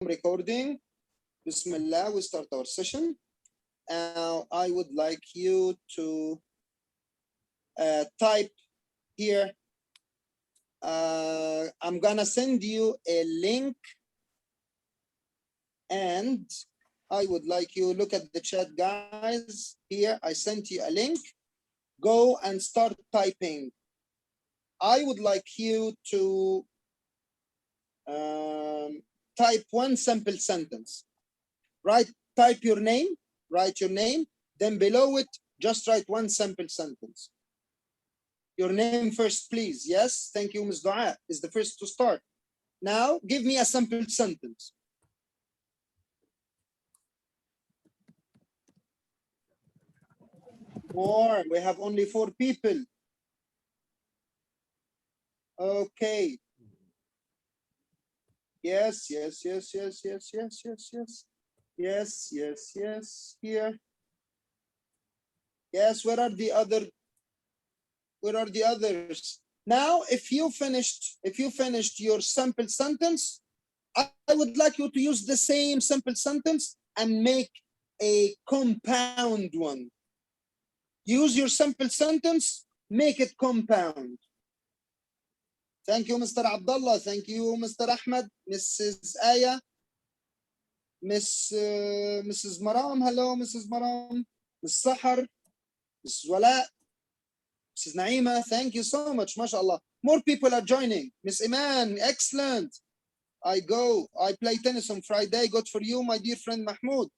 recording. Bismillah, we start our session. I would like you to type here. I'm gonna send you a link, and I would like you look at the chat, guys. Here, I sent you a link. Go and start typing. I would like you to type one simple sentence. Type your name, write your name, then below it, just write one simple sentence. Your name first, please. Yes, thank you, Ms. Dua is the first to start. Now, give me a simple sentence. More, we have only 4 people. Okay. Yes. Yes. Here. Yes, where are the others? Now, if you finished your simple sentence, I would like you to use the same simple sentence and make a compound one. Use your simple sentence, make it compound. Thank you, Mr. Abdullah. Thank you, Mr. Ahmed, Mrs. Aya, Mrs. Maram. Hello, Mrs. Maram. Ms. Sahar, Mrs. Wala, Mrs. Naima. Thank you so much, mashallah. More people are joining. Miss Iman, excellent. I play tennis on Friday. Good for you, my dear friend Mahmoud.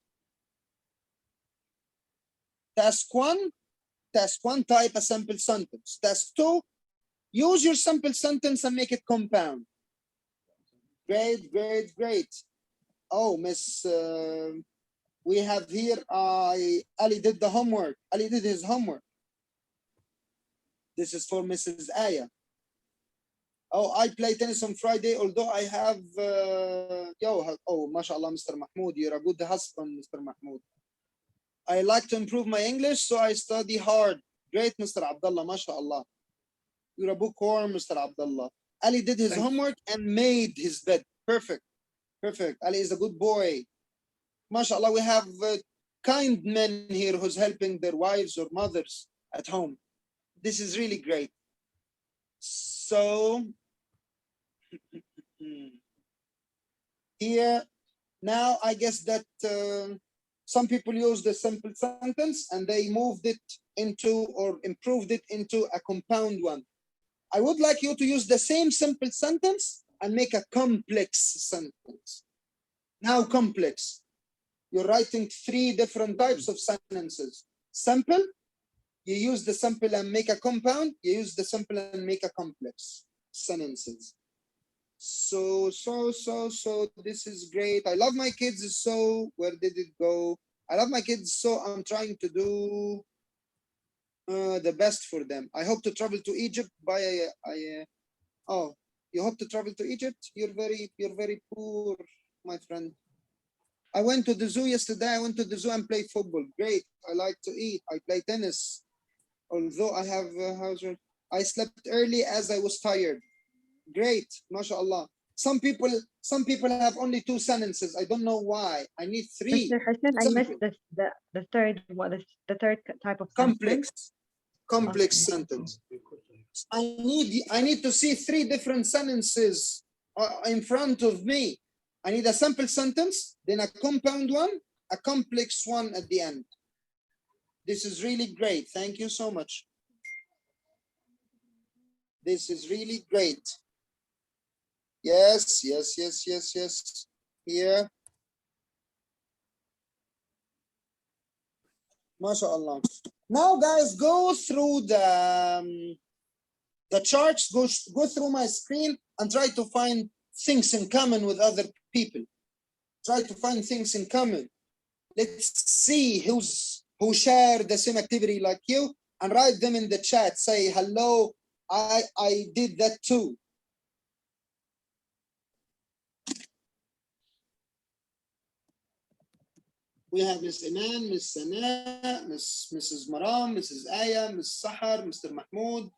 Task 1, type a simple sentence. Task 2, use your simple sentence and make it compound. Great. Oh, Miss, we have here, Ali did the homework. Ali did his homework. This is for Mrs. Aya. Oh, I play tennis on Friday, although I have, mashallah, Mr. Mahmoud, you're a good husband, Mr. Mahmoud. I like to improve my English, so I study hard. Great, Mr. Abdullah, mashallah. You're a bookworm, Mr. Abdullah. Ali did his homework and made his bed. Perfect. Ali is a good boy. Mashallah, we have kind men here who's helping their wives or mothers at home. This is really great. So, here, now I guess that some people use the simple sentence and they moved it into or improved it into a compound one. I would like you to use the same simple sentence and make a complex sentence. Now complex. You're writing 3 different types of sentences. Simple, you use the simple and make a compound. You use the simple and make a complex sentences. So this is great. I love my kids. So where did it go? I love my kids. So I'm trying to do the best for them. I hope to travel to Egypt by oh, you hope to travel to Egypt? You're very poor, my friend. I went to the zoo yesterday. I went to the zoo and played football. Great. I like to eat. I play tennis. Although I have I slept early as I was tired. Great, mashallah. Some people have only 2 sentences. I don't know why. I need 3. Mr. Hassan, I missed the third one. The third type of complex sentence. I need to see 3 different sentences in front of me. I need a simple sentence, then a compound one, a complex one at the end. This is really great. Thank you so much. This is really great. Yes. Here. MashaAllah. Now, guys, go through the charts, go through my screen and try to find things in common with other people. Try to find things in common. Let's see who share the same activity like you, and write them in the chat. Say, hello, I did that too. We have Miss Iman, Miss Sana, Mrs. Maram, Mrs. Aya, Miss Sahar, Mr. Mahmoud,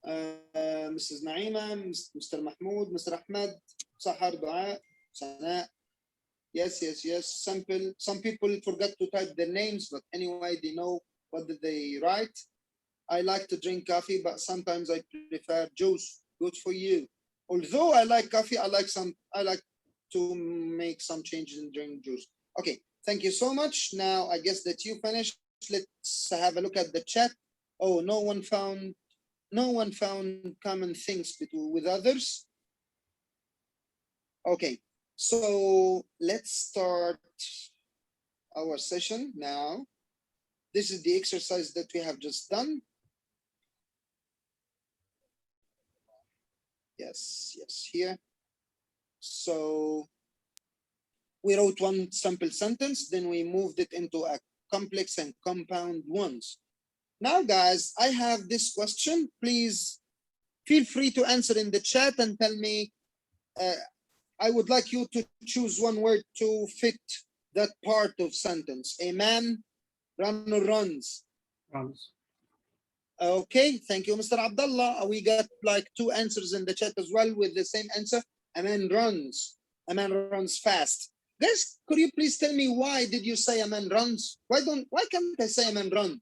Mrs. Naima, Mr. Mahmoud, Mr. Ahmed, Sahar, Dua, Sana. Yes, yes, yes. Simple. Some people forgot to type their names, but anyway, they know what did they write. I like to drink coffee, but sometimes I prefer juice. Good for you. Although I like coffee, I like to make some changes in drink juice. Okay, thank you so much. Now I guess that you finished. Let's have a look at the chat. Oh, no one found common things with others. Okay, so let's start our session now. This is the exercise that we have just done. Yes, yes, here. So we wrote one simple sentence, then we moved it into a complex and compound ones. Now, guys, I have this question. Please feel free to answer in the chat and tell me. I would like you to choose one word to fit that part of sentence. A man run or runs. Runs. Okay, thank you, Mr. Abdullah. We got like 2 answers in the chat as well with the same answer. A man runs. A man runs fast. Guys, could you please tell me why did you say a man runs? Why can't I say a man run?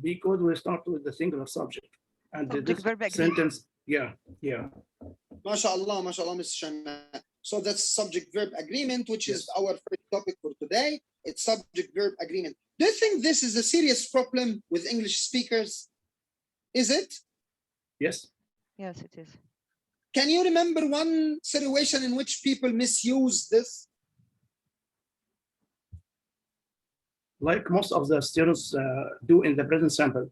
Because we start with the singular subject. And Subject, verb, this agreement. sentence, yeah. MashaAllah, Mr. Shana. So that's subject verb agreement, which Yes. is our first topic for today. It's subject verb agreement. Do you think this is a serious problem with English speakers? Is it? Yes. Yes, it is. Can you remember one situation in which people misuse this? Like most of the students do in the present sample.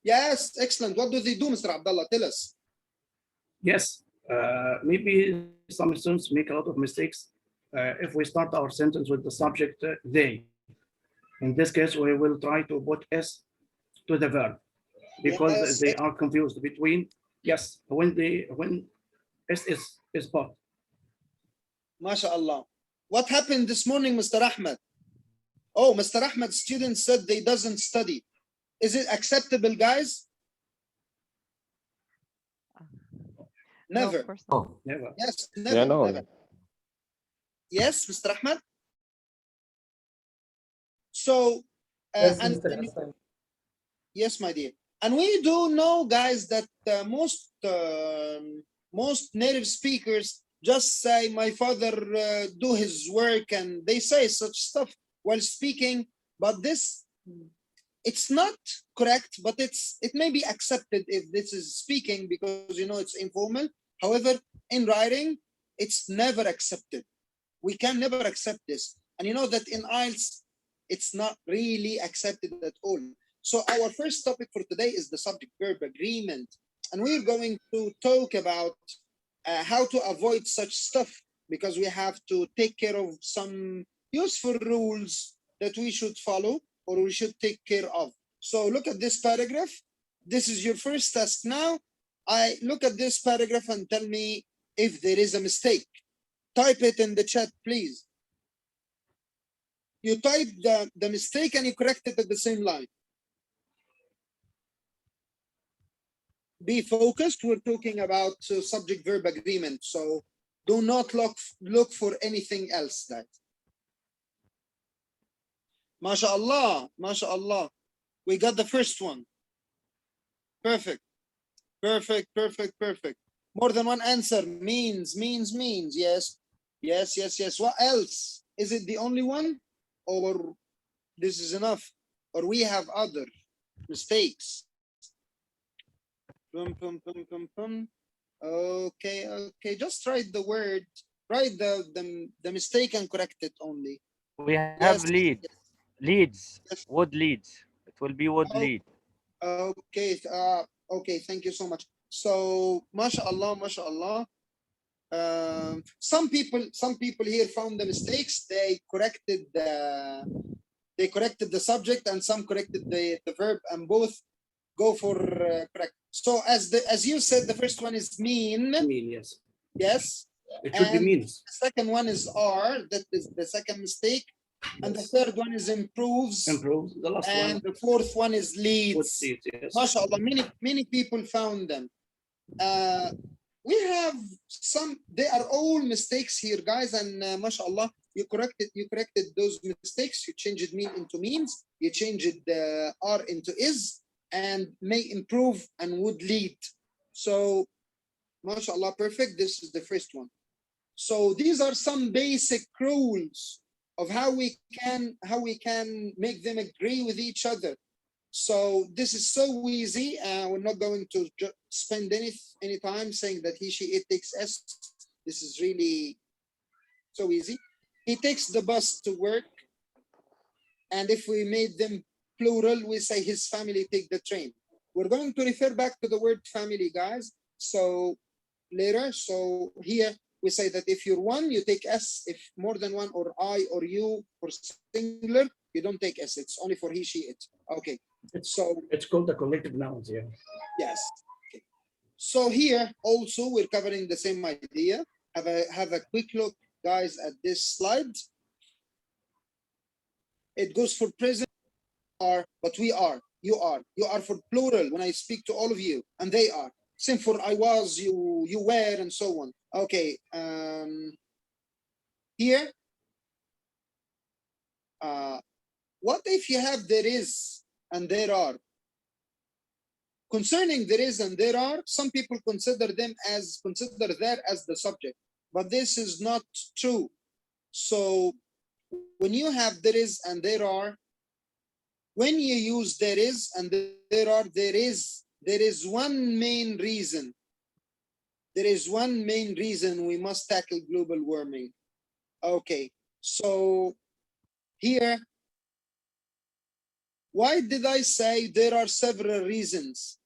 Yes, excellent. What do they do, Mr. Abdullah? Tell us. Yes. Maybe some students make a lot of mistakes if we start our sentence with the subject they. In this case, we will try to put S to the verb because Yes. they are confused between when S is put. MashaAllah. What happened this morning, Mr. Ahmed? Oh, Mr. Ahmed, students said they doesn't study. Is it acceptable, guys? No, Never. of course not. Oh, Never. Yes, never. yeah, no. Never. Yes, Mr. Ahmed? So, Yes, and Mr. Hassan. yes, my dear. And we do know, guys, that most native speakers just say, my father do his work, and they say such stuff while speaking. But this, it's not correct, but it may be accepted if this is speaking because, you know, it's informal. However, in writing, it's never accepted. We can never accept this. And you know that in Ielts, it's not really accepted at all. So our first topic for today is the subject-verb agreement. And we're going to talk about how to avoid such stuff, because we have to take care of some useful rules that we should follow or we should take care of. So look at this paragraph. This is your first task now. I look at this paragraph and tell me if there is a mistake. Type it in the chat, please. You type the mistake and you correct it at the same line. Be focused. We're talking about subject-verb agreement. So do not look for anything else. That. MashaAllah, MashaAllah. We got the first one. Perfect. Perfect, perfect, perfect. More than one answer means. Yes. Yes, yes, yes. What else? Is it the only one? Or this is enough? Or we have other mistakes? Okay, okay. Just write the word. Write the mistake and correct it only. We have Yes. lead. Leads. Yes. Wood leads. It will be wood Oh. lead. Okay. Okay. Thank you so much. So, mashallah, mashallah. Some people here found the mistakes. They corrected the subject, and some corrected the verb, and both go for correct. So as you said, the first one is mean. Mean, yes. Yes. It should be And means. the second one is are. That is the second mistake. And the third one is improves. Improve. The last And one. the fourth one is Would leads. see it, yes. MashaAllah, many people found them. we have some, they are all mistakes here, guys, and mashallah, you corrected those mistakes. You changed mean into means, you changed the are into is, and may improve and would lead. So mashallah, perfect. This is the first one. So these are some basic rules of how we can make them agree with each other. So this is so easy. We're not going to spend any time saying that he, she, it takes S. This is really so easy. He takes the bus to work. And if we made them plural, we say his family take the train. We're going to refer back to the word family, guys. So later, so here we say that if you're one, you take S. If more than one, or I or you for singular, you don't take S. It's only for he, she, it. Okay. So it's called the collective nouns, yeah. Yes. Okay. So here also we're covering the same idea. Have a quick look, guys, at this slide. It goes for present, are, but we are, you are. You are for plural when I speak to all of you, and they are. Same for I was, you were, and so on. Okay. Here. What if you have there is and there are? Concerning there is and there are, some people consider that as the subject, but this is not true. So when you have there is and there are, when you use there is and there are, there is one main reason. There is one main reason we must tackle global warming. Okay, so here, why did I say there are several reasons?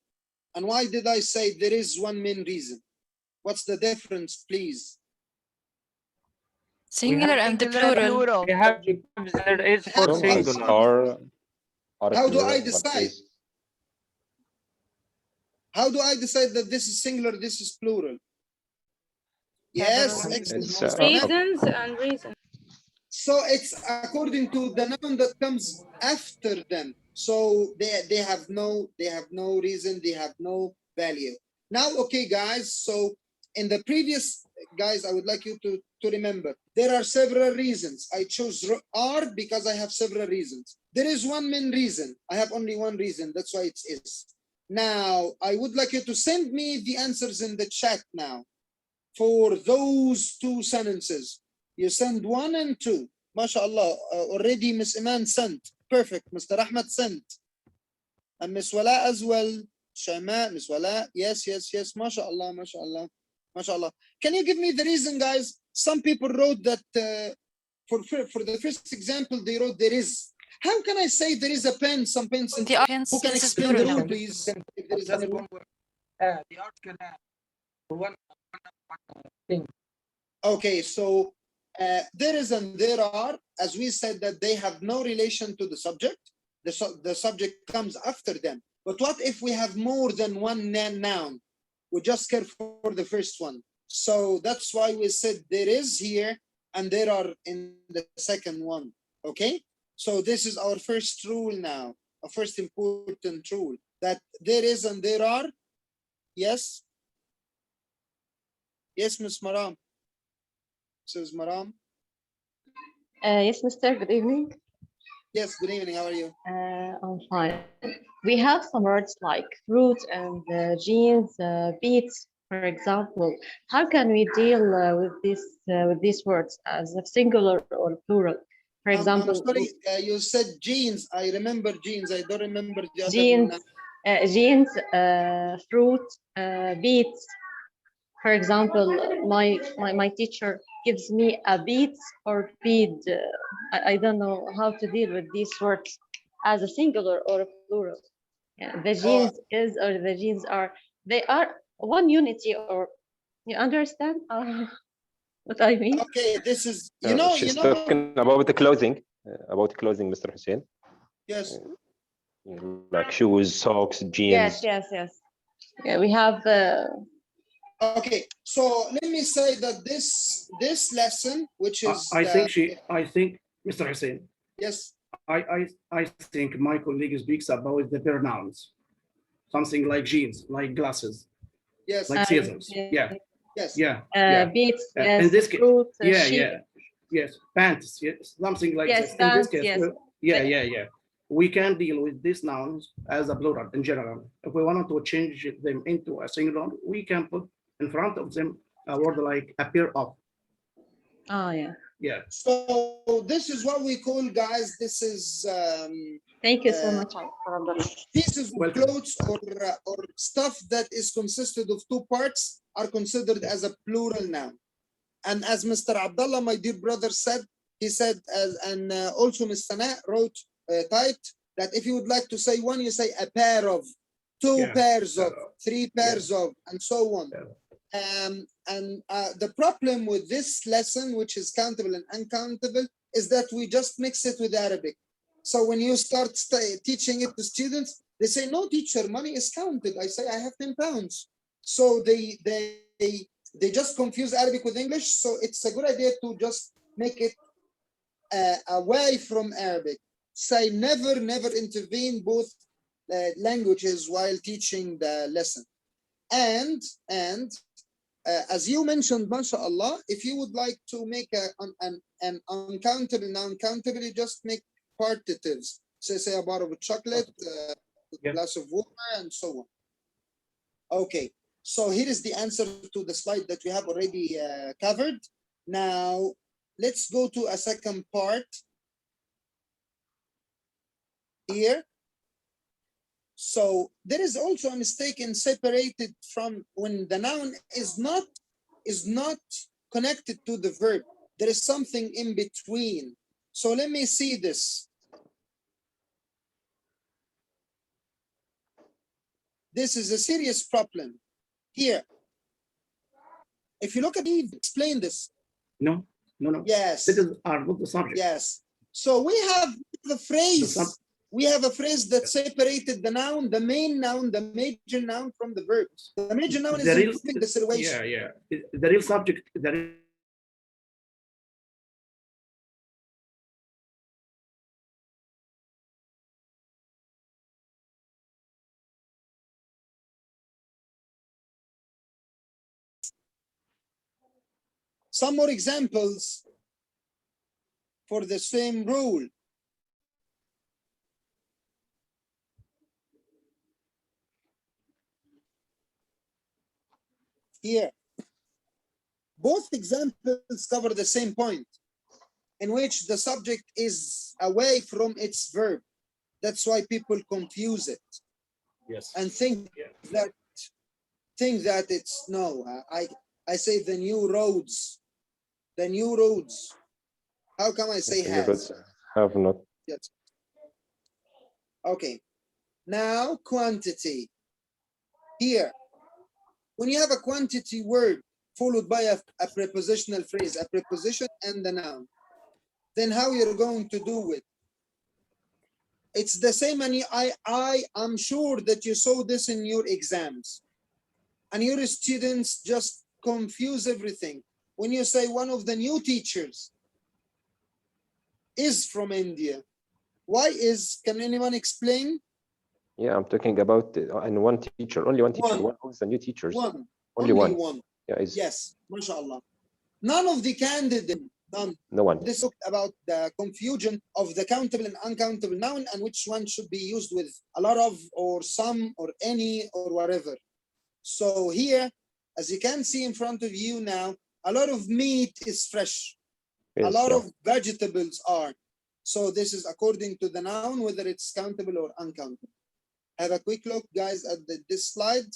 And why did I say there is one main reason? What's the difference, please? Singular and the plural. We have the verbs there is for As singular. How do I decide? How do I decide that this is singular, this is plural? Yes, Reasons and reasons. So it's according to the noun that comes after them. So they have no reason, they have no value. Now, okay, guys. So in the previous, guys, I would like you to remember there are several reasons. I chose are because I have several reasons. There is one main reason. I have only one reason. That's why it is. Now, I would like you to send me the answers in the chat now for those two sentences. You send 1 and 2. MashaAllah. Already Miss Iman sent. Perfect. Mr. Ahmed sent. And Miss Wala as well. Shama, Miss Wala. Yes. MashaAllah, MashaAllah, MashaAllah. Can you give me the reason, guys? Some people wrote that for the first example, they wrote there is. How can I say there is a pen, some pencils? Who can explain the rule, please? If there is any rule. The article for one thing. Okay, so there is and there are, as we said, that they have no relation to the subject. The subject comes after them. But what if we have more than one noun? We just care for the first one. So that's why we said there is here and there are in the second one. Okay? So this is our first rule now, a first important rule, that there is and there are. Yes? Yes, Ms. Maram. Mrs. Maram. Yes, Mr. Good evening. Yes, good evening. How are you? I'm fine. We have some words like fruit and jeans, beets, for example. How can we deal with these words as a singular or plural? For example, I'm sorry, you said jeans. I remember jeans. I don't remember the other jeans, jeans, fruit, beets. For example, my teacher gives me a beet or bead. I don't know how to deal with these words as a singular or a plural. Yeah, the genes is or the genes are, they are one unity, or you understand what I mean? Okay, this is, she's talking about the clothing, Mr. Hussein. Yes. Like shoes, socks, jeans. Yes. Yeah, we have. Okay, so let me say that this lesson, which is, I think, Mr. Hussein. Yes. I think my colleague speaks about the pronouns, something like jeans, like glasses. Yes. like seasons. Yeah, Yes. yeah, yeah. Beets, In yes, this case, fruit, yeah, sheep. yeah, yes, pants, yes, something like Yes, this. In this pants, case, yes. yeah. We can deal with these nouns as a plural in general. If we wanted to change them into a singular, we can put in front of them a word like a pair of. Oh, yeah. Yeah. So this is what we call, guys, this is Thank you so much, Abdullah. pieces of Welcome. clothes or stuff that is consisted of two parts are considered as a plural noun. And as Mr. Abdullah, my dear brother, said, he said, also Ms. Sana wrote, typed, that if you would like to say one, you say a pair of, two pairs of, three pairs of, and so on. The problem with this lesson, which is countable and uncountable, is that we just mix it with Arabic. So when you start teaching it to students, they say, no, teacher, money is counted. I say, I have 10 pounds. So they just confuse Arabic with English. So it's a good idea to just make it away from Arabic. Say never intervene both languages while teaching the lesson. And as you mentioned, mashallah, if you would like to make an uncountable noun countable, you just make partitives. So say a bottle of chocolate, a glass of water, and so on. Okay, so here is the answer to the slide that we have already covered. Now, let's go to a second part here. So there is also a mistake in separated from when the noun is not connected to the verb. There is something in between. So let me see this. This is a serious problem here. If you look at it, explain this. No. Yes. This are not the subject. Yes. So we have the phrase. We have a phrase that separated the noun, the main noun, the major noun from the verb. The major noun is improving the situation. Yeah. The real subject, Some more examples for the same rule. Here, both examples cover the same point, in which the subject is away from its verb. That's why people confuse it. Yes. And think that it's no. I say the new roads. The new roads. How come I say has? Have not. Yes. Okay. Now quantity. Here, when you have a quantity word followed by a prepositional phrase, a preposition and the noun, then how you're going to do it? It's the same, and I'm sure that you saw this in your exams, and your students just confuse everything. When you say one of the new teachers is from India, why is? Can anyone explain? Yeah, I'm talking about and one teacher, only one teacher. One who's the new teachers? Only one. Yeah, yes, mashallah. None of the candidates. None. No one. This talked about the confusion of the countable and uncountable noun and which one should be used with a lot of or some or any or whatever. So here, as you can see in front of you now, a lot of meat is fresh. Yes, a lot of vegetables are. So this is according to the noun, whether it's countable or uncountable. Have a quick look, guys, at this slide.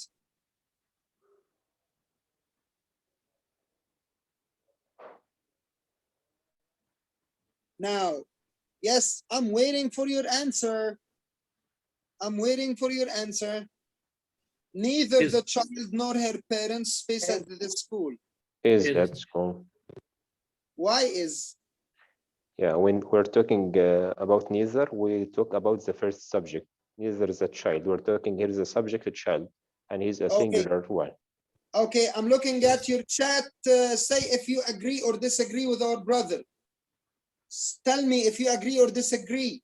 Now, yes, I'm waiting for your answer. I'm waiting for your answer. Neither the child nor her parents space at the school. Is at school. Why is? Yeah, when we're talking about neither, we talk about the first subject. Neither is a child. We're talking here is a subject, a child, and he's a singular one. Okay, I'm looking at your chat. Say if you agree or disagree with our brother. Tell me if you agree or disagree.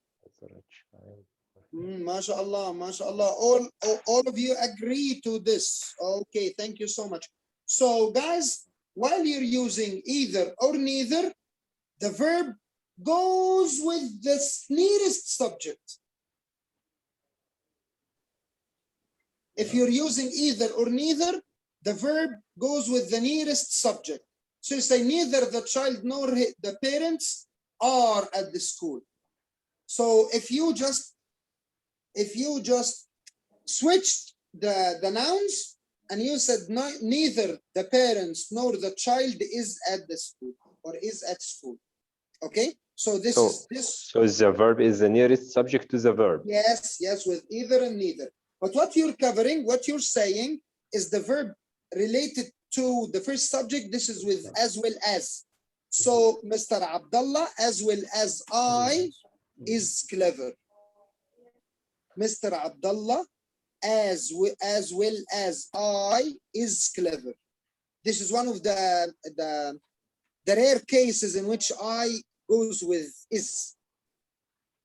MashaAllah, MashaAllah. All of you agree to this. Okay, thank you so much. So guys, while you're using either or neither, the verb goes with the nearest subject. If you're using either or neither, the verb goes with the nearest subject. So you say neither the child nor the parents are at the school. So if you just switched the nouns and you said neither the parents nor the child is at the school or is at school. Okay, so this is this. So the verb is the nearest subject to the verb. Yes, yes, with either and neither. But what you're covering, what you're saying is the verb related to the first subject. This is with as well as. So Mr. Abdullah, as well as I, is clever. Mr. Abdullah, as well as I, is clever. This is one of the rare cases in which I goes with is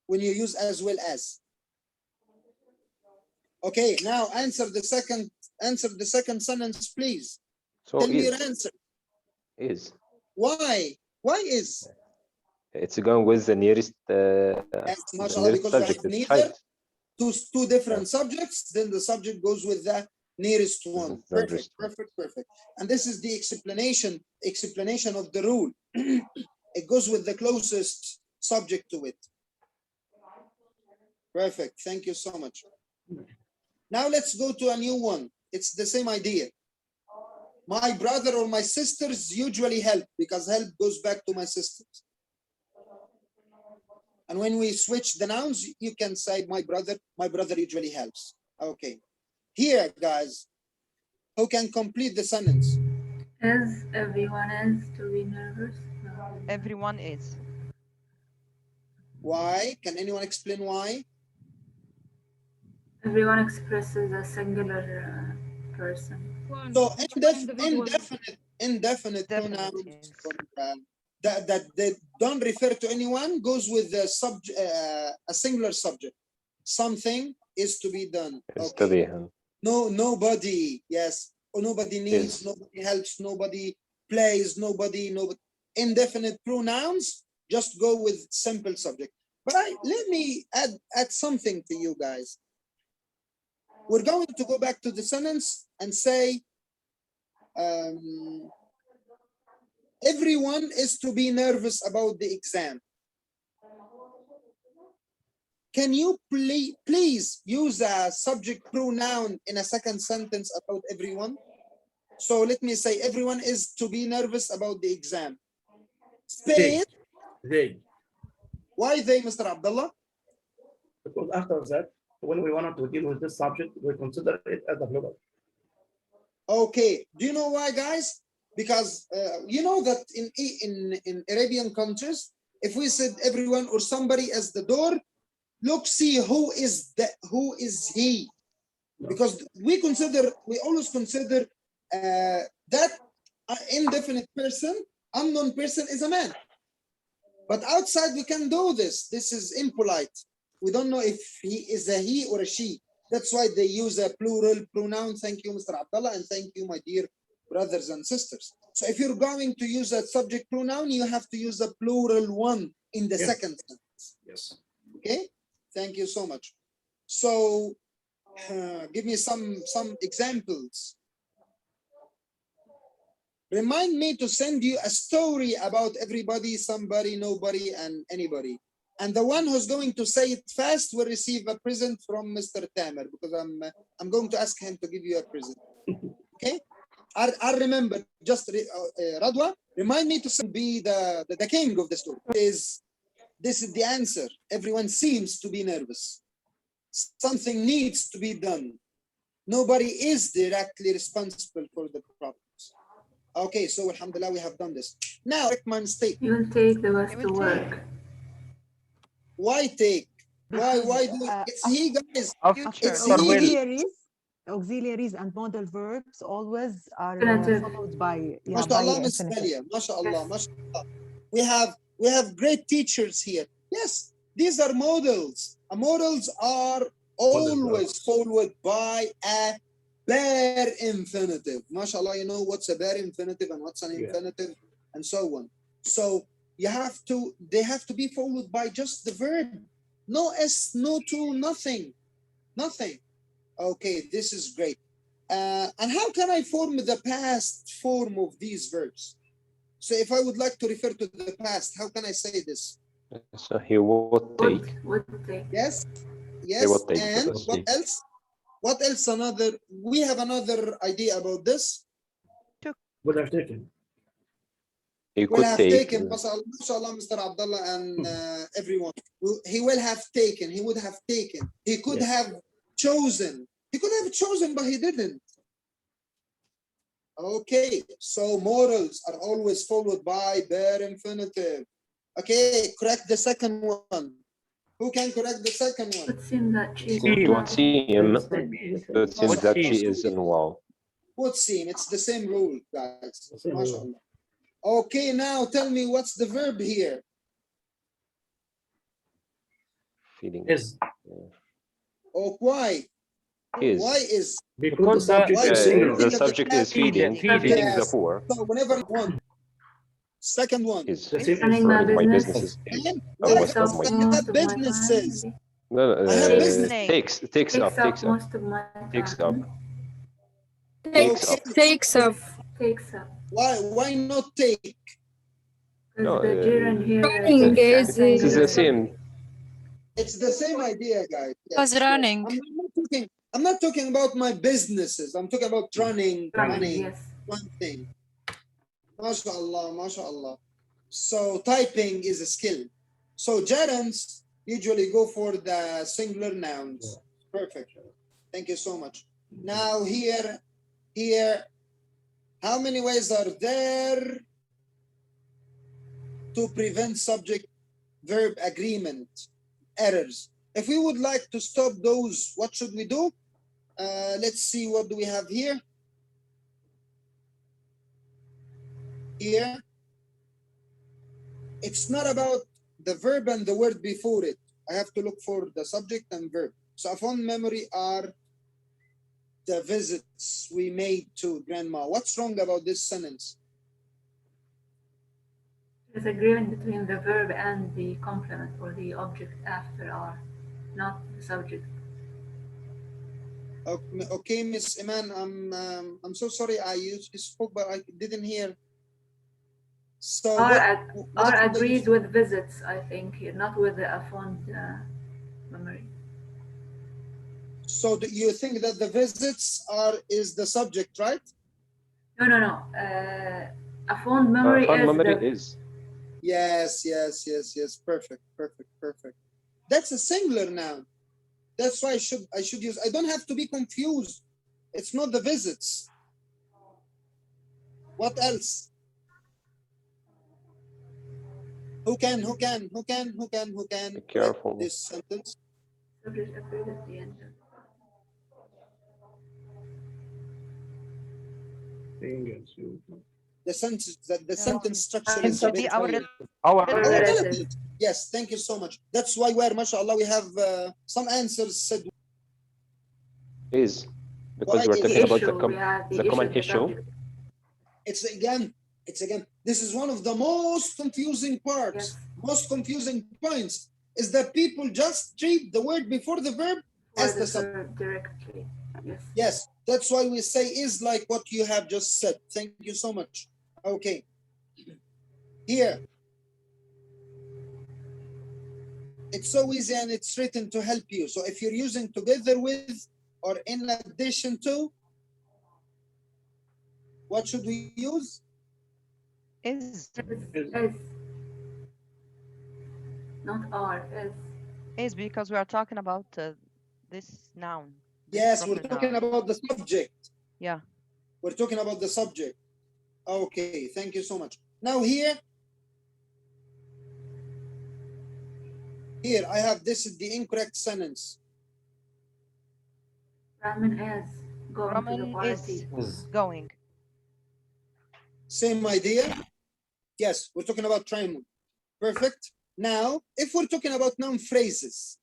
when you use as well as. Okay, now answer the second sentence, please. So Tell me your answer. Is. Why? Why is? It's going with the nearest, MashaAllah, because subject. we have neither two different subjects, then the subject goes with the nearest one. Perfect, perfect, perfect. And this is the explanation of the rule. It goes with the closest subject to it. Perfect. Thank you so much. Now let's go to a new one. It's the same idea. My brother or my sisters usually help, because help goes back to my sisters. And when we switch the nouns, you can say my brother usually helps. Okay. Here, guys, who can complete the sentence? Is everyone is to be nervous? No. Everyone is. Why? Can anyone explain why? Everyone expresses a singular person. So indefinite pronouns that they don't refer to anyone goes with the subject, a singular subject. Something is to be done. Okay. No, nobody. Yes. Or nobody needs. Yes. Nobody helps. Nobody plays. Nobody. Indefinite pronouns just go with simple subject. But let me add something to you guys. We're going to go back to the sentence and say, everyone is to be nervous about the exam. Can you please use a subject pronoun in a second sentence about everyone? So let me say, everyone is to be nervous about the exam. Space. They. Why they, Mr. Abdullah? Because after that, when we wanted to deal with this subject, we consider it as a plural. Okay. Do you know why, guys? Because you know that in Arabian countries, if we said everyone or somebody as the door, look, see who is he? Because we always consider that indefinite person, unknown person is a man. But outside we can do this. This is impolite. We don't know if he is a he or a she. That's why they use a plural pronoun. Thank you, Mr. Abdullah, and thank you, my dear brothers and sisters. So if you're going to use a subject pronoun, you have to use a plural one in the second sentence. Yes. Okay. Thank you so much. So give me some examples. Remind me to send you a story about everybody, somebody, nobody, and anybody. And the one who's going to say it fast will receive a present from Mr. Tamer, because I'm going to ask him to give you a present. Okay? I remember, just Radwa, remind me to be the king of the story. This is the answer. Everyone seems to be nervous. Something needs to be done. Nobody is directly responsible for the problems. Okay, so alhamdulillah, we have done this. Now, correct my mistake. You will take the bus to work. Why take? Why do it's he, guys? It's auxiliaries and modal verbs always are followed by MashaAllah, Miss Malia. MashaAllah, MashaAllah. We have great teachers here. Yes, These are modals. Modals are always followed by a bare infinitive. MashaAllah, you know what's a bare infinitive and what's an infinitive and so on. So they have to be followed by just the verb. No S, no to, nothing. Okay, this is great. And how can I form the past form of these verbs? So if I would like to refer to the past, how can I say this? So he would take. Would take. Yes. He would take. And what else? What else? We have another idea about this. Would have taken. He Will could have take. taken, mashallah, Mr. Abdullah and everyone. He will have taken. He would have taken. He could have chosen. He could have chosen, but he didn't. Okay, so modals are always followed by bare infinitive. Okay, correct the second one. Who can correct the second one? Would seem that she It would seem that she is in wow. Would seem. It's the same rule, guys. MashaAllah. Okay, now tell me what's the verb here? Feeding. Is. Oh, why? Is. Why is? Because the subject is feeding the poor. So whenever one. Second one. Is running my businesses. Businesses. No, I have business. Takes up. most of my time. Takes up. Takes up. Why not take? No, The gerund here is it's the same. It's the same idea, guys. Yes. Was running. I'm not talking about my businesses. I'm talking about running, Yes. one thing. MashaAllah, MashaAllah. So typing is a skill. So gerunds usually go for the singular nouns. Perfect. Thank you so much. Now here, how many ways are there to prevent subject-verb agreement errors? If we would like to stop those, what should we do? Let's see, what do we have here? Here, it's not about the verb and the word before it. I have to look for the subject and verb. So a fond memory are the visits we made to grandma. What's wrong about this sentence? There's agreement between the verb and the complement or the object after are, not the subject. Okay, Miss Iman, I'm so sorry. You spoke, but I didn't hear. So Or agrees with visits, I think, not with the fond memory. So do you think that the visits is the subject, right? No. A fond memory is. Yes. Perfect. That's a singular noun. That's why I should use. I don't have to be confused. It's not the visits. What else? Who can Be careful. this sentence? Subject appeared at the end. The sentence structure It is should be our Our relative. Yes, thank you so much. That's why mashallah, we have some answers said is, because we're talking about the common issue. It's again, this is one of the most confusing parts, most confusing points, is that people just treat the word before the verb as the subject directly. Yes, that's why we say is like what you have just said. Thank you so much. Okay. Here. It's so easy and it's written to help you. So if you're using together with or in addition to, what should we use? Is. Not are, Is, because we are talking about this noun. Yes, we're talking about the subject. Yeah. We're talking about the subject. Okay, thank you so much. Now here I have this is the incorrect sentence. Raman is going Raman to the party. is going. Same idea. Yes, we're talking about Raymond. Perfect. Now, if we're talking about noun phrases,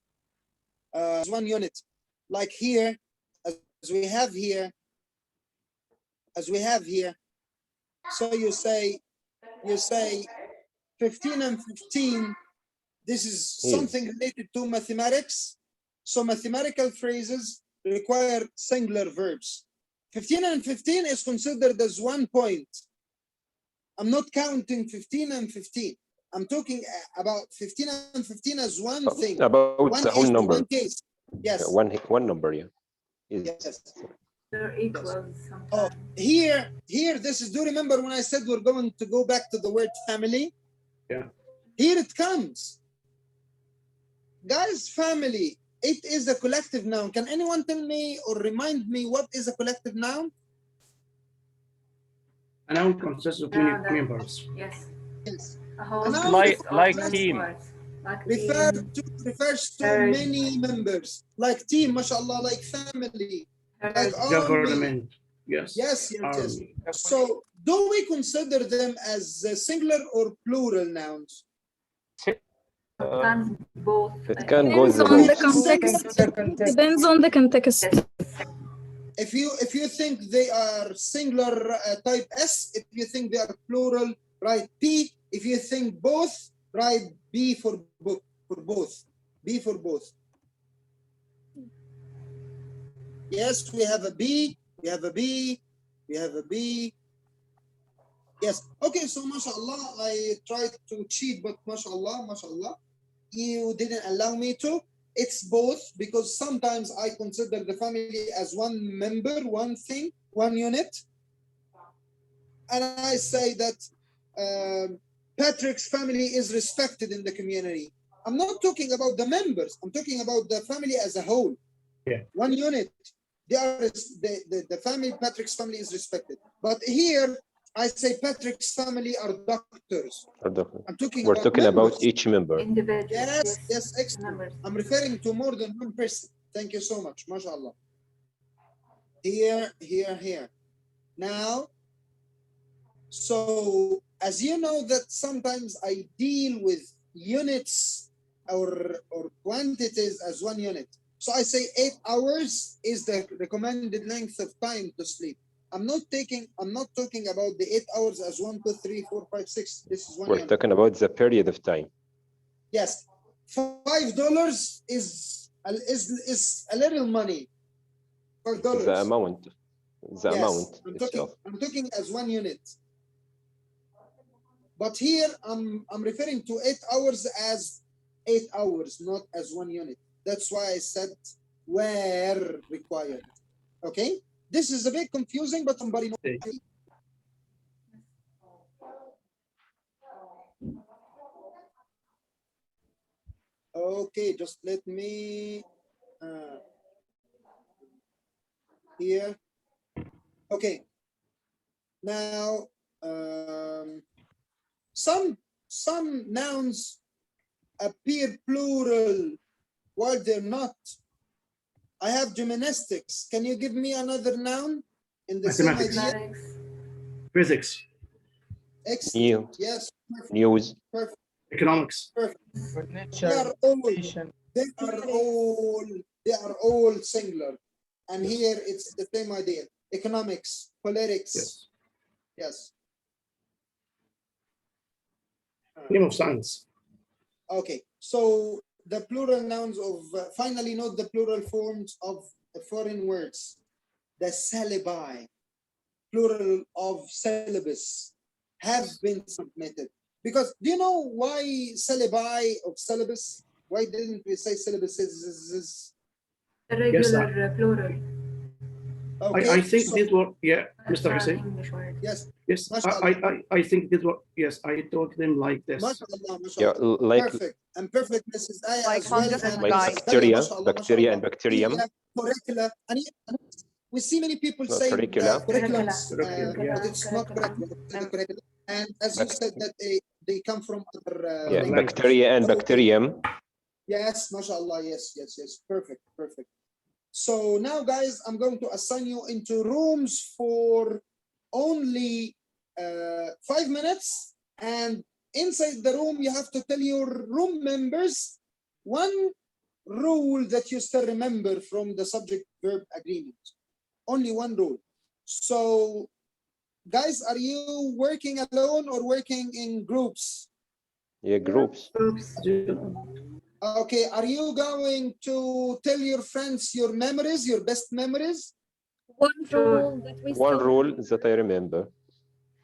as one unit, like here, as we have here, so you say 15 and 15. This is something related to mathematics. So mathematical phrases require singular verbs. 15 and 15 is considered as 1 point. I'm not counting 15 and 15. I'm talking about 15 and 15 as one thing. About one the whole case, number. one case. Yes. One number, yeah. Yes. They're equals sometimes. Oh, here, this is, do you remember when I said we're going to go back to the word family? Yeah. Here it comes. Guys, family, it is a collective noun. Can anyone tell me or remind me what is a collective noun? A noun consists of many members. Yes. Yes. A whole Like team. Refers to many members, like team, mashallah, like family, like army. Government. Yes. Yes. So, do we consider them as singular or plural nouns? Both. It can go Depends on the context. Depends on the context. If you think they are singular, type S. If you think they are plural, write P. If you think both, write B for both. B for both. Yes, we have a B. We have a B. We have a B. Yes. Okay. So, mashallah, I tried to cheat, but mashallah, you didn't allow me to. It's both, because sometimes I consider the family as one member, one thing, one unit. And I say that Patrick's family is respected in the community. I'm not talking about the members. I'm talking about the family as a whole. Yeah. One unit. They are the family, Patrick's family is respected. But here, I say Patrick's family are doctors. We're talking about each member. Yes, excellent. I'm referring to more than one person. Thank you so much, mashallah. Here. Now, so as you know that sometimes I deal with units or quantities as one unit. So I say 8 hours is the recommended length of time to sleep. I'm not talking about the 8 hours as 1, 2, 3, 4, 5, 6. This is one. We're talking about the period of time. Yes, $5 is a little money. $5. The amount. The amount. I'm talking as one unit. But here I'm referring to 8 hours as 8 hours, not as one unit. That's why I said where required. Okay. This is a bit confusing, but somebody knows. Okay, just let me here. Okay. Now, some nouns appear plural while they're not. I have gymnastics. Can you give me another noun in the same idea? Physics. Excellent. Yes. Perfect. News. Perfect. Economics. Perfect. They are all singular. And here it's the same idea. Economics, politics. Yes. Name of science. Okay. So the plural nouns of, finally note the plural forms of the foreign words. The syllabi, plural of syllabus, have been submitted. Because do you know why syllabi of syllabus? Why didn't we say syllabus is regular plural? Okay, I think these were, Mr. Hussein. Yes. I think these were, I taught them like this. Yeah, like perfect. And perfectness is like fungus and like bacteria and bacterium. Curricula. And we see many people say curriculums, but it's not correct. And as you said that they come from other bacteria and bacterium. Yes, mashallah, yes. Perfect. So now, guys, I'm going to assign you into rooms for only 5 minutes. And inside the room, you have to tell your room members one rule that you still remember from the subject-verb agreement. Only one rule. So, guys, are you working alone or working in groups? Yeah, groups. Okay, are you going to tell your friends your memories, your best memories? One rule that we One still rule that I remember.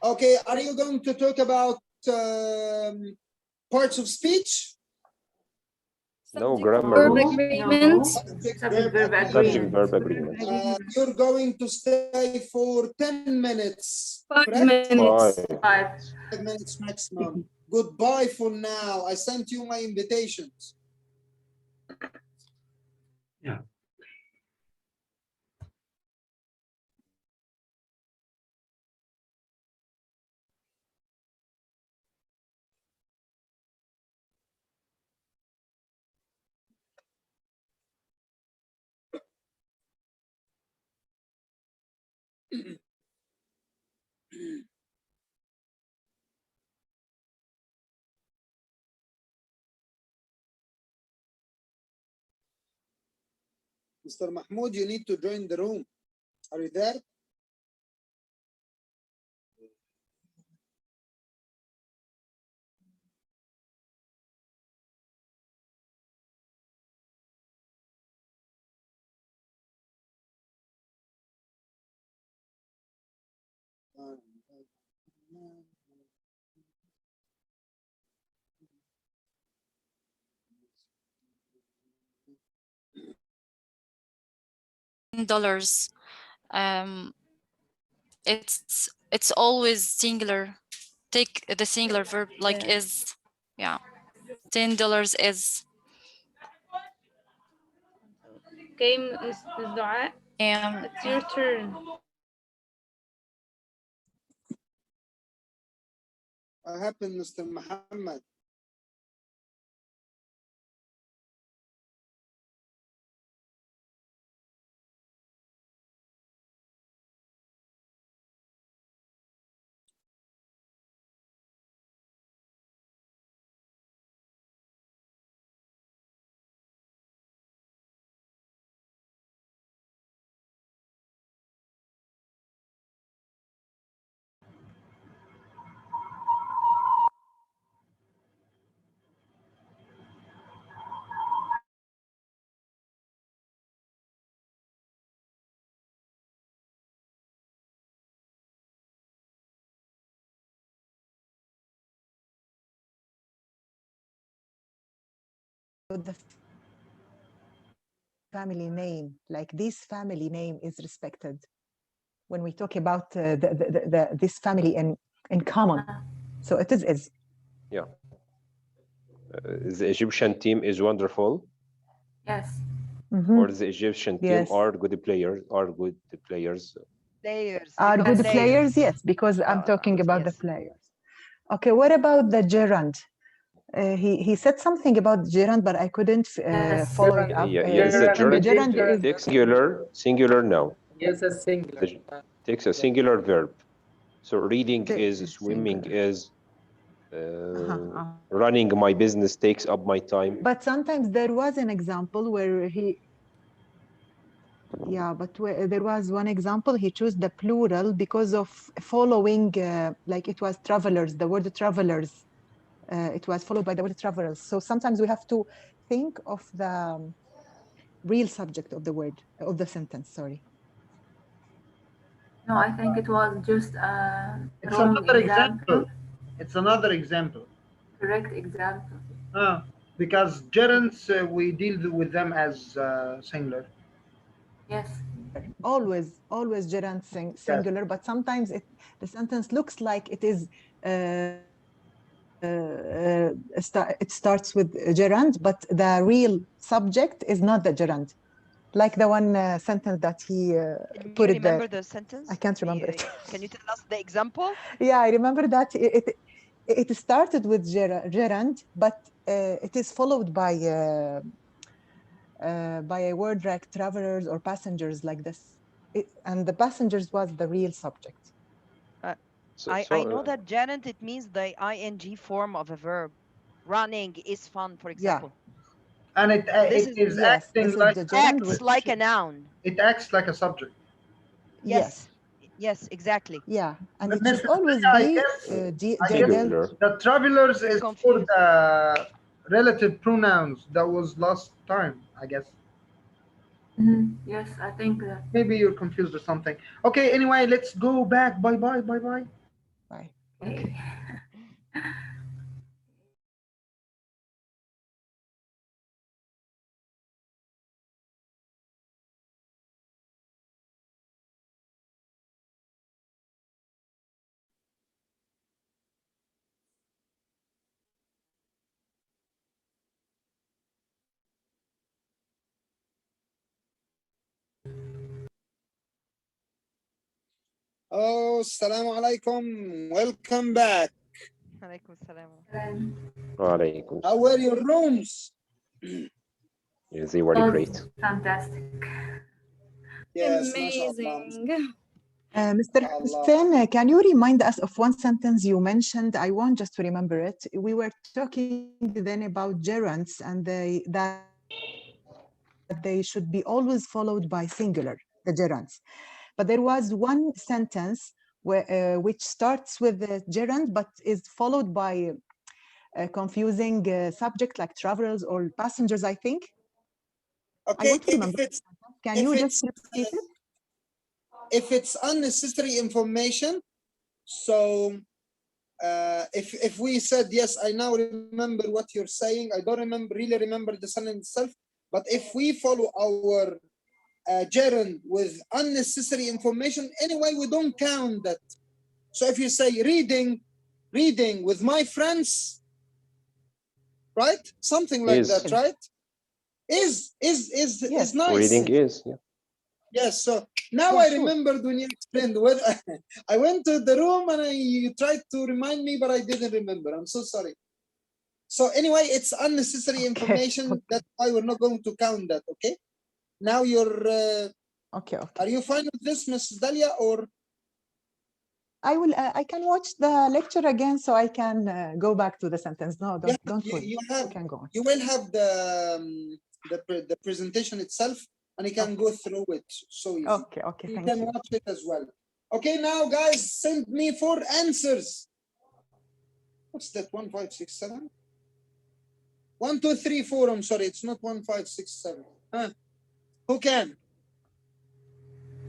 Okay, are you going to talk about parts of speech? No, subject grammar verb rules. agreements. Subject-verb Subject-verb agreement. You're going to stay for 10 minutes. 5 correct? minutes. 5 minutes maximum. Goodbye for now. I sent you my invitations. Yeah. Mr. Mahmoud, you need to join the room. Are you there? $10. It's always singular. Take the singular verb like is. Yeah. $10 is. Okay, Ms. Dua, it's your turn. What happened, Mr. Muhammad? The family name, like this family name is respected when we talk about this family in common. So it is. Yeah. The Egyptian team is wonderful. Yes. Or the Egyptian team are good players. Players. Are Are good players? Yes, because I'm talking about the players. Okay, what about the gerund? He said something about gerund, but I couldn't follow it up. Yes, the gerund is takes singular noun. Yes, a singular. Takes a singular verb. So reading is, swimming is, running my business takes up my time. But sometimes there was an example where there was one example, he chose the plural because of following, like it was travelers, the word travelers. It was followed by the word travelers. So sometimes we have to think of the real subject of the word, of the sentence, sorry. No, I think it was just It's another example. It's another example. Correct example. Because gerunds, we deal with them as singular. Yes. Always gerund singular, but sometimes the sentence looks like it is it starts with gerund, but the real subject is not the gerund. Like the one sentence that he put it there. The sentence? I can't remember it. Can you tell us the example? Yeah, I remember that it started with gerund, but it is followed by a word like travelers or passengers, like this. And the passengers was the real subject. I know that gerund, it means the ing form of a verb. Running is fun, for example. And it This it is is Yes, acting this is like the gerund. acts like a noun. it acts like a subject. Yes. Yes, exactly. Yeah, and But it should Mrs. always I be guess dealt. the travelers You're is for confused. the relative pronouns that was last time, I guess. Yes, I think that. Maybe you're confused or something. Okay, anyway, let's go back. Bye bye, bye bye. Bye. Okay. Oh, assalamu alaikum. Welcome back. Alaikum salam. How were your rooms? Yeah, they were great. Fantastic. Yes, Amazing. Mr. Hussein, can you remind us of one sentence you mentioned? I want just to remember it. We were talking then about gerunds and that they should be always followed by singular, the gerunds. But there was one sentence where, which starts with the gerund but is followed by a confusing subject like travelers or passengers, I think. Okay, I want to remember. Can you just repeat it? If it's unnecessary information, so if we said yes, I now remember what you're saying. I don't really remember the sentence itself. But if we follow our gerund with unnecessary information, anyway, we don't count that. So if you say reading with my friends, right? Something like that, right? Is nice. Reading is, yeah. Yes, so now I remembered when you explained what I went to the room and you tried to remind me, but I didn't remember. I'm so sorry. So anyway, it's unnecessary information. That's why we're not going to count that, okay? Now you're okay. Are you fine with this, Mrs. Dalia, or? I will. I can watch the lecture again, so I can go back to the sentence. No, don't worry. You have. You can go on. You will have the presentation itself, and you can go through it so easy. Okay. You Thank can you. watch it as well. Okay, now guys, send me 4 answers. What's that? 1, 5, 6, 7. 1, 2, 3, 4. I'm sorry, it's not 1, 5, 6, 7. Huh? Who can?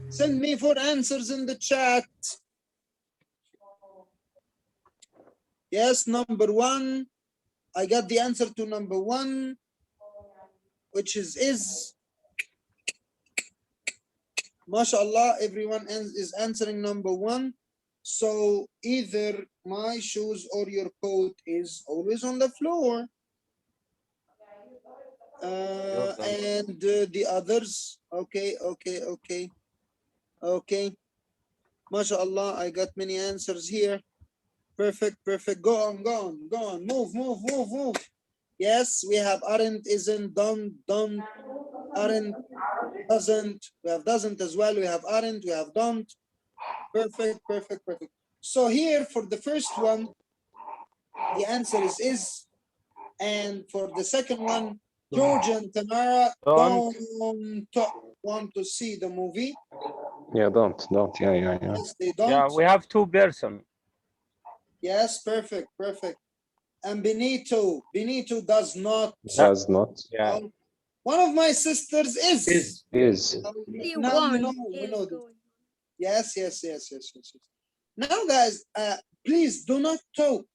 Send me 4 answers in the chat. Yes, number 1. I got the answer to number 1, which is. MashaAllah, everyone is answering number 1. So either my shoes or your coat is always on the floor. And the others. Okay. MashaAllah, I got many answers here. Perfect. Go on. Move. Yes, we have aren't, isn't, don't, aren't, doesn't. We have doesn't as well. We have aren't, we have don't. Perfect. So here for the first one, the answer is. And for the second one, George and Tamara don't want to see the movie. Yeah, don't. Yeah. Yes, they don't. Yeah, we have 2 persons. Yes, perfect. And Benito does not. Does not. Yeah. One of my sisters is. Now we know this. Yes. Now, guys, please do not talk.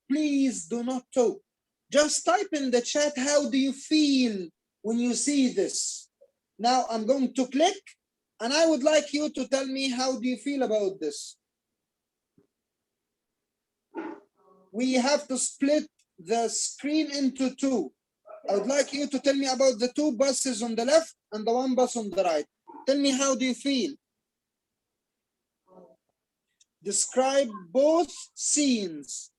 Just type in the chat, how do you feel when you see this? Now I'm going to click, and I would like you to tell me, how do you feel about this? We have to split the screen into 2. I would like you to tell me about the 2 buses on the left and the 1 bus on the right. Tell me, how do you feel? Describe both scenes.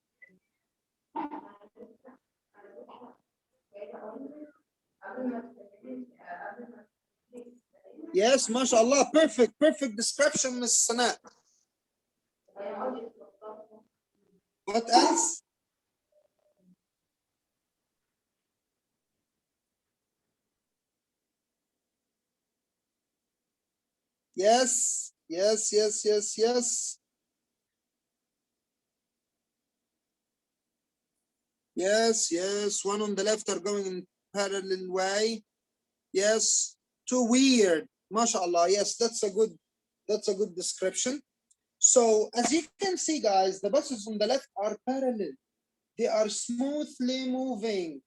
Yes, mashallah, perfect description, Ms. Sana. What else? Yes, yes, yes, yes, yes. Yes, yes, one on the left are going in parallel way. Yes, too weird. MashaAllah. Yes, that's a good description. So as you can see, guys, the buses on the left are parallel. They are smoothly moving.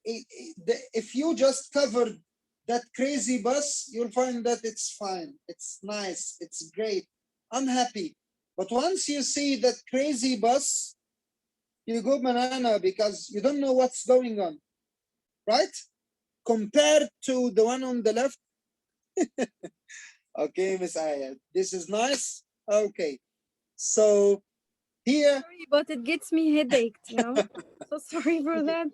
If you just covered that crazy bus, you'll find that it's fine. It's nice. It's great. I'm happy. But once you see that crazy bus, you go banana because you don't know what's going on, right? Compared to the one on the left. Okay, Miss Aya, this is nice. Okay, so here. Sorry, but it gets me headaches, you know. So sorry for that.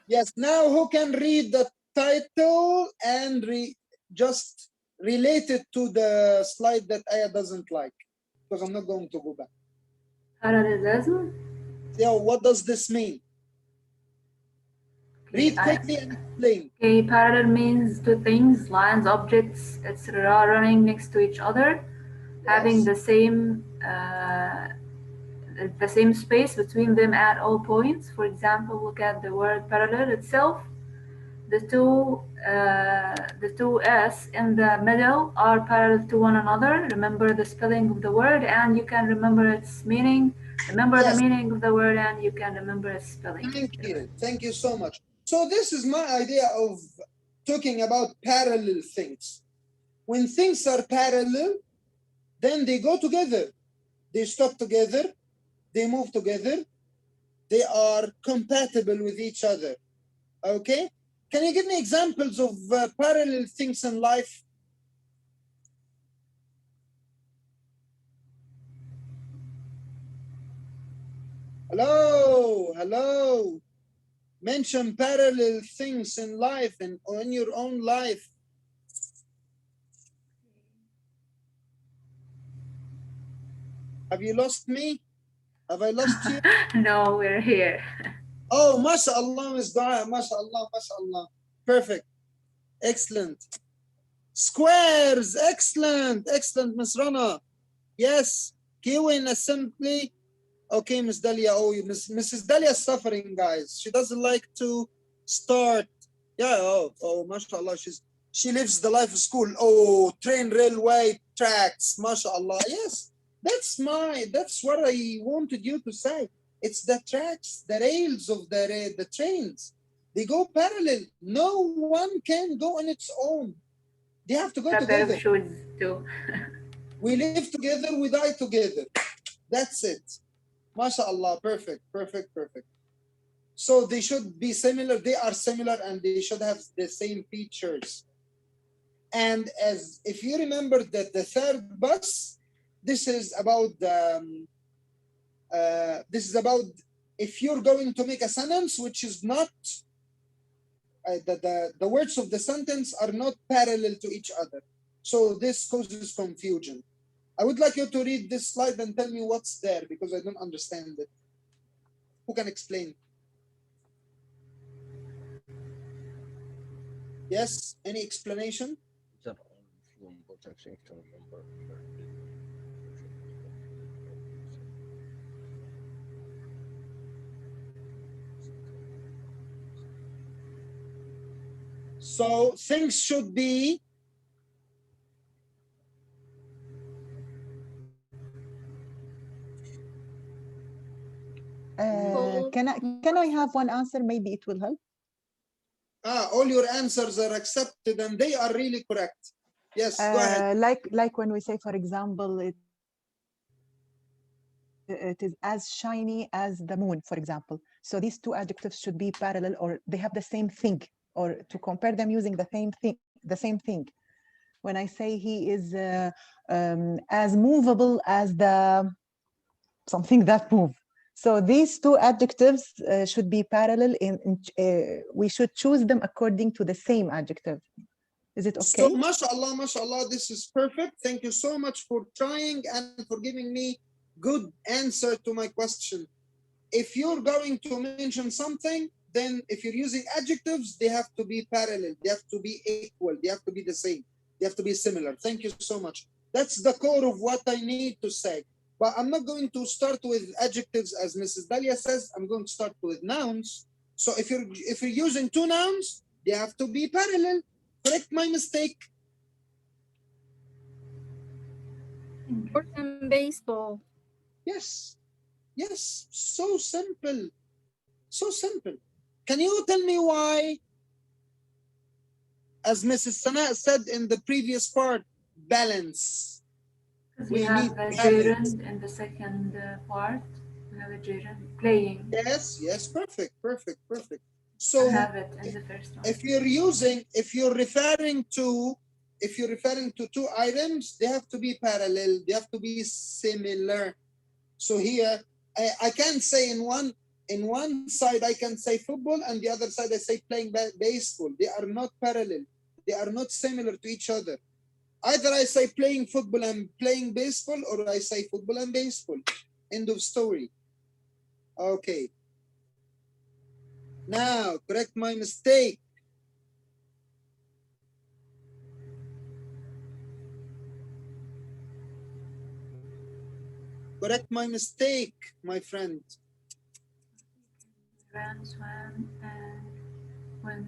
Yes, now who can read the title and just relate it to the slide that Aya doesn't like? Because I'm not going to go back. Parallelism? So what does this mean? Read quickly and explain. Okay, parallel means two things, lines, objects, it's running next to each other, having the same space between them at all points. For example, look at the word parallel itself. The two S in the middle are parallel to one another. Remember the spelling of the word and you can remember its meaning. Remember the meaning of the word and you can remember its spelling. Thank you so much. So this is my idea of talking about parallel things. When things are parallel, then they go together. They stop together. They move together. They are compatible with each other. Okay? Can you give me examples of parallel things in life? Hello, hello. Mention parallel things in life and in your own life. Have you lost me? Have I lost you? No, we're here. Oh, mashallah, Ms. Dua, mashallah, mashallah. Perfect. Excellent. Squares, excellent, excellent, Ms. Rana. Yes, queuing assembly. Okay, Ms. Dalia. Oh, Mrs. Dalia is suffering, guys. She doesn't like to start. Yeah, oh, mashallah. She lives the life of school. Oh, train, railway, tracks, mashallah. Yes, that's what I wanted you to say. It's the tracks, the rails of the trains. They go parallel. No one can go on its own. They have to go together. Shoes too. We live together, we die together. That's it. MashaAllah, perfect, perfect, perfect. So they should be similar, they are similar, and they should have the same features. And as if you remember that the third bus, this is about if you're going to make a sentence which is not the words of the sentence are not parallel to each other. So this causes confusion. I would like you to read this slide and tell me what's there because I don't understand it. Who can explain? Yes, any explanation? So things should be can I have one answer? Maybe it will help. All your answers are accepted and they are really correct. Yes, go ahead. Like when we say, for example, it is as shiny as the moon, for example. So these two adjectives should be parallel, or they have the same thing, or to compare them using the same thing. When I say he is as movable as the something that move. So these two adjectives should be parallel. We should choose them according to the same adjective. Is it okay? So, mashallah, mashallah, this is perfect. Thank you so much for trying and for giving me good answer to my question. if you're going to mention something, then if you're using adjectives, they have to be parallel, they have to be equal, they have to be the same, they have to be similar. Thank you so much. That's the core of what I need to say. But I'm not going to start with adjectives as Mrs. Dalia says. I'm going to start with nouns. So if you're using two nouns, they have to be parallel. Correct my mistake. Sport and baseball. Yes. Yes. So simple. So simple. Can you tell me why, as Mrs. Sana said in the previous part, balance? Because we have a gerund in the second part. We have a gerund playing. Yes, yes, perfect, perfect, perfect. So have it in the first one. if you're referring to two items, they have to be parallel, they have to be similar. So here I can say in one side I can say football, and the other side I say playing baseball. They are not parallel, they are not similar to each other. Either I say playing football and playing baseball, or I say football and baseball. End of story. Okay. Now, correct my mistake. Correct my mistake, my friend. Ran, swam, and went.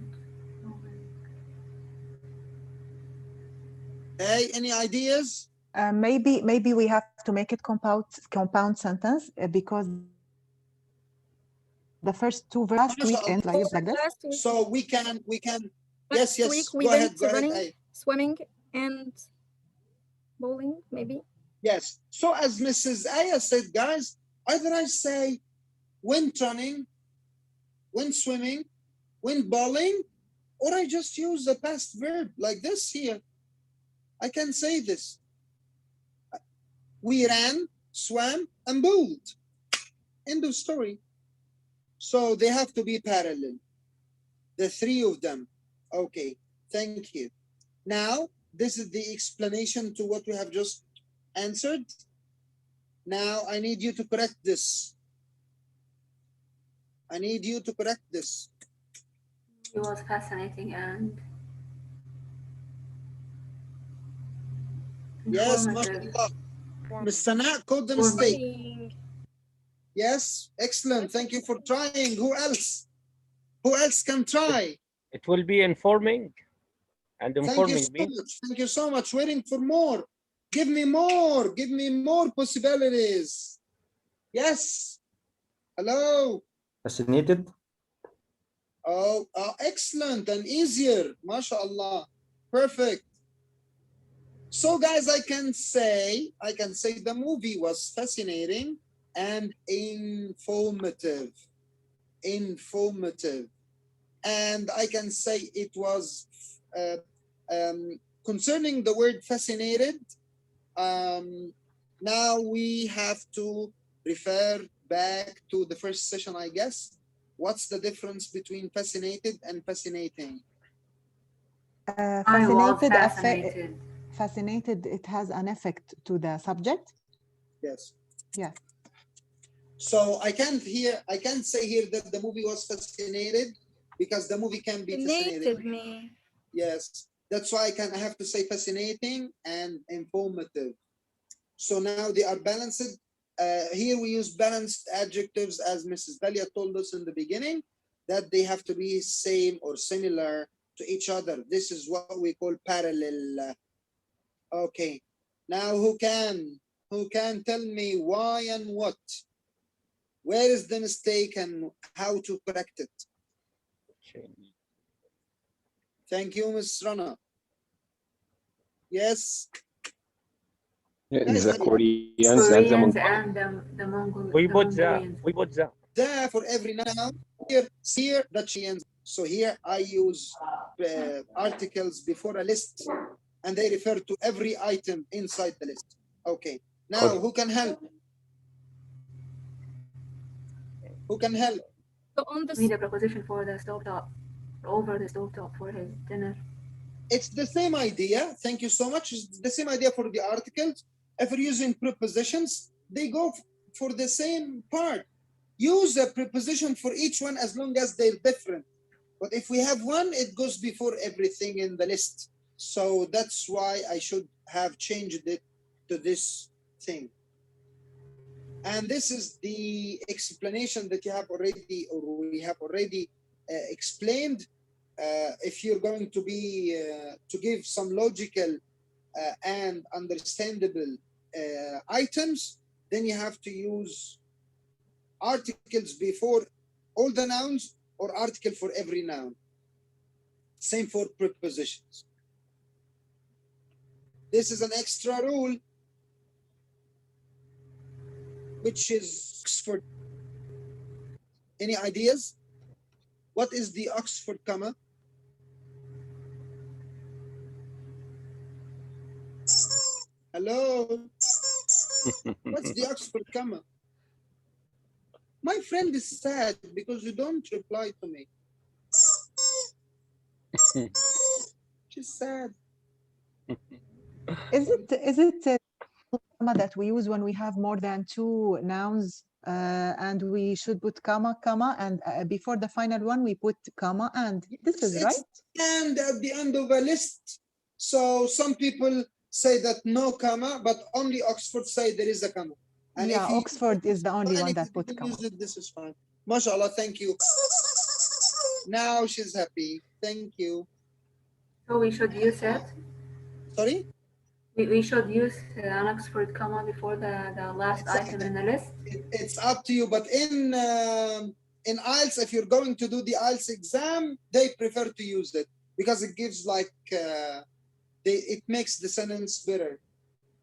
Hey, any ideas? Maybe we have to make it compound sentence because the first two verbs last week ends like this. So we can yes, Last week we go went ahead, running, swimming, and bowling, maybe. Yes. So as Mrs. Aya said, guys, either I say went running, went swimming, went bowling, or I just use the past verb like this here. I can say this. We ran, swam, and bowled. End of story. So they have to be parallel. The three of them. Okay, thank you. Now, this is the explanation to what we have just answered. Now, I need you to correct this. I need you to correct this. It was fascinating and yes, mashallah. Ms. Sana, caught the mistake. Yes, excellent. Thank you for trying. Who else? Who else can try? It will be informing. And informing Thank you so much. Waiting for more. Give me more. Give me more possibilities. Yes. Hello. Fascinated. Oh, excellent and easier. MashaAllah. Perfect. So guys, I can say the movie was fascinating and informative. Informative. And I can say it was concerning the word fascinated. Now we have to refer back to the first session, I guess. What's the difference between fascinated and fascinating? Fascinated, it has an effect to the subject. Yes. Yeah. So I can't say here that the movie was fascinated, because the movie can be fascinating. Me. Yes, that's why I have to say fascinating and informative. So now they are balanced. Here we use balanced adjectives, as Mrs. Dalia told us in the beginning, that they have to be same or similar to each other. This is what we call parallel. Okay, now who can tell me why and what? Where is the mistake and how to correct it? Thank you, Ms. Rana. Yes. The Koreans and the Mongols. We put the. There for every noun. Here the Chians. So here I use articles before a list, and they refer to every item inside the list. Okay. Now who can help? Who can help? So on the need a preposition for the stovetop, over the stovetop for his dinner. It's the same idea. Thank you so much. It's the same idea for the articles. If you're using prepositions, they go for the same part. use a preposition for each one as long as they're different. But if we have one, it goes before everything in the list. So that's why I should have changed it to this thing. And this is the explanation that you have already, or we have already explained. If you're going to be to give some logical and understandable items, then you have to use articles before all the nouns or article for every noun. Same for prepositions. This is an extra rule, which is Oxford. Any ideas? What is the Oxford comma? Hello? What's the Oxford comma? My friend is sad because you don't reply to me. She's sad. Is it a comma that we use when we have more than two nouns and we should put comma, and before the final one we put comma and? This is right? And at the end of a list. So some people say that no comma, but only Oxford say there is a comma. And yeah, if you, Oxford is the only one that put comma. Use it, this is fine. MashaAllah, thank you. Now she's happy. Thank you. So we should use it. Sorry? We should use an Oxford comma before the last item in the list. It's up to you, but in IELTS, if you're going to do the IELTS exam, they prefer to use it because it gives like it makes the sentence better.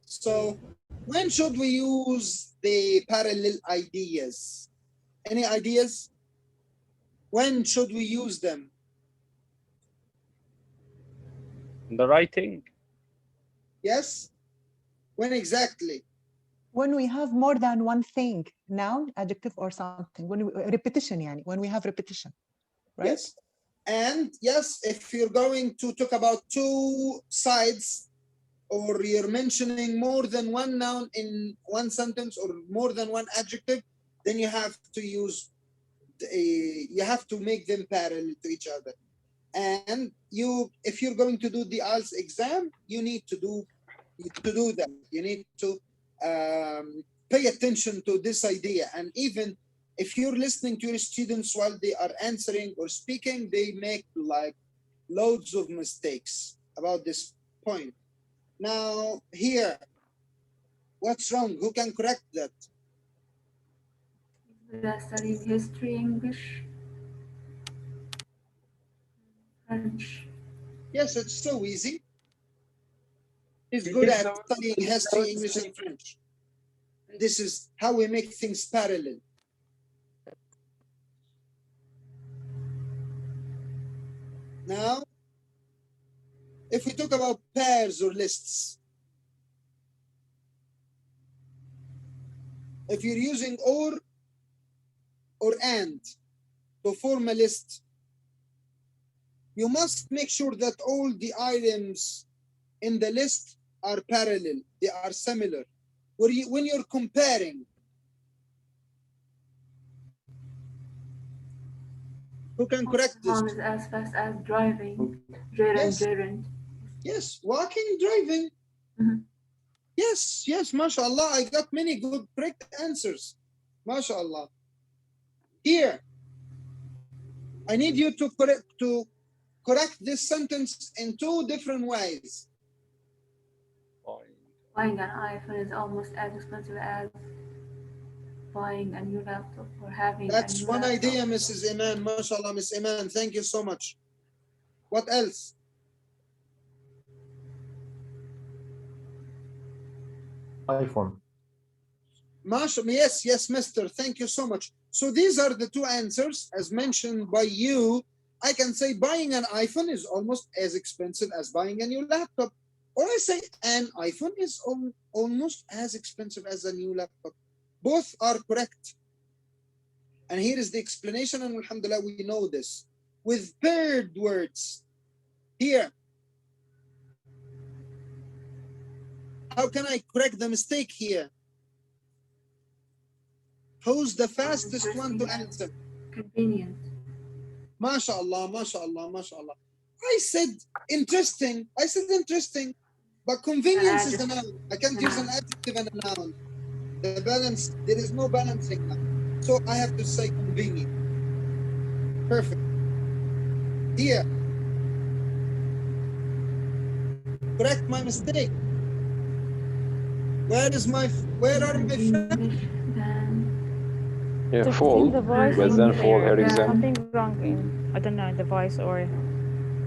So when should we use the parallel ideas? Any ideas? When should we use them? The writing. Yes? When exactly? When we have more than one thing, noun, adjective, or something. When we, repetition, yani, when we have repetition, right? Yes. And yes, if you're going to talk about two sides, or you're mentioning more than one noun in one sentence or more than one adjective, then you have to use, you have to make them parallel to each other. And if you're going to do the IELTS exam, you need to do that. You need to pay attention to this idea. And even if you're listening to your students while they are answering or speaking, they make like loads of mistakes about this point. Now here, what's wrong? Who can correct that? Studying history, English, French. Yes, it's so easy. He's good at studying history, English, and French. And this is how we make things parallel. Now, if we talk about pairs or lists, if you're using or and to form a list, you must make sure that all the items in the list are parallel, they are similar. When you're comparing, who can correct this? Is as fast as driving, gerund. Yes, walking, driving. Mm-hmm. Yes, mashallah, I got many good correct answers. Mashallah. Here, I need you to correct this sentence in two different ways. Buying an iPhone is almost as expensive as buying a new laptop or having That's a new one laptop. idea, Mrs. Iman. MashaAllah, Miss Iman. Thank you so much. What else? iPhone. Yes, mister. Thank you so much. So these are the two answers as mentioned by you. I can say buying an iPhone is almost as expensive as buying a new laptop. Or I say an iPhone is almost as expensive as a new laptop. Both are correct. And here is the explanation, and alhamdulillah, we know this. With paired words, here, how can I correct the mistake here? Who's the fastest one to answer? Convenient. MashaAllah, MashaAllah, MashaAllah. I said interesting. I said interesting. But convenience is the noun. I can't use an adjective and a noun. The balance, there is no balancing now. So I have to say convenient. Perfect. Here. Correct my mistake. Where are my friends? Yeah, fall, but then fall her exam. Something wrong in, I don't know, the voice or.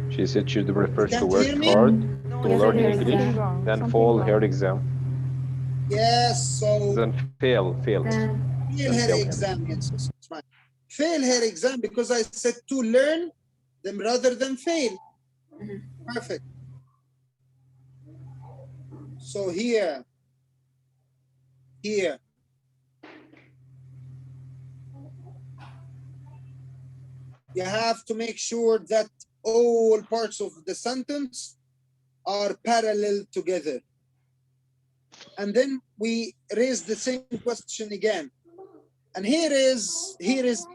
She said she prefers to Can't work hear me? hard to Yes, learn there's English something wrong, than something fall her wrong. exam. Yes, so Then fail. fail Then her fail. exam. Yes, that's right. Fail her exam because I said to learn them rather than fail. Perfect. So here. You have to make sure that all parts of the sentence are parallel together. And then we raise the same question again. And here is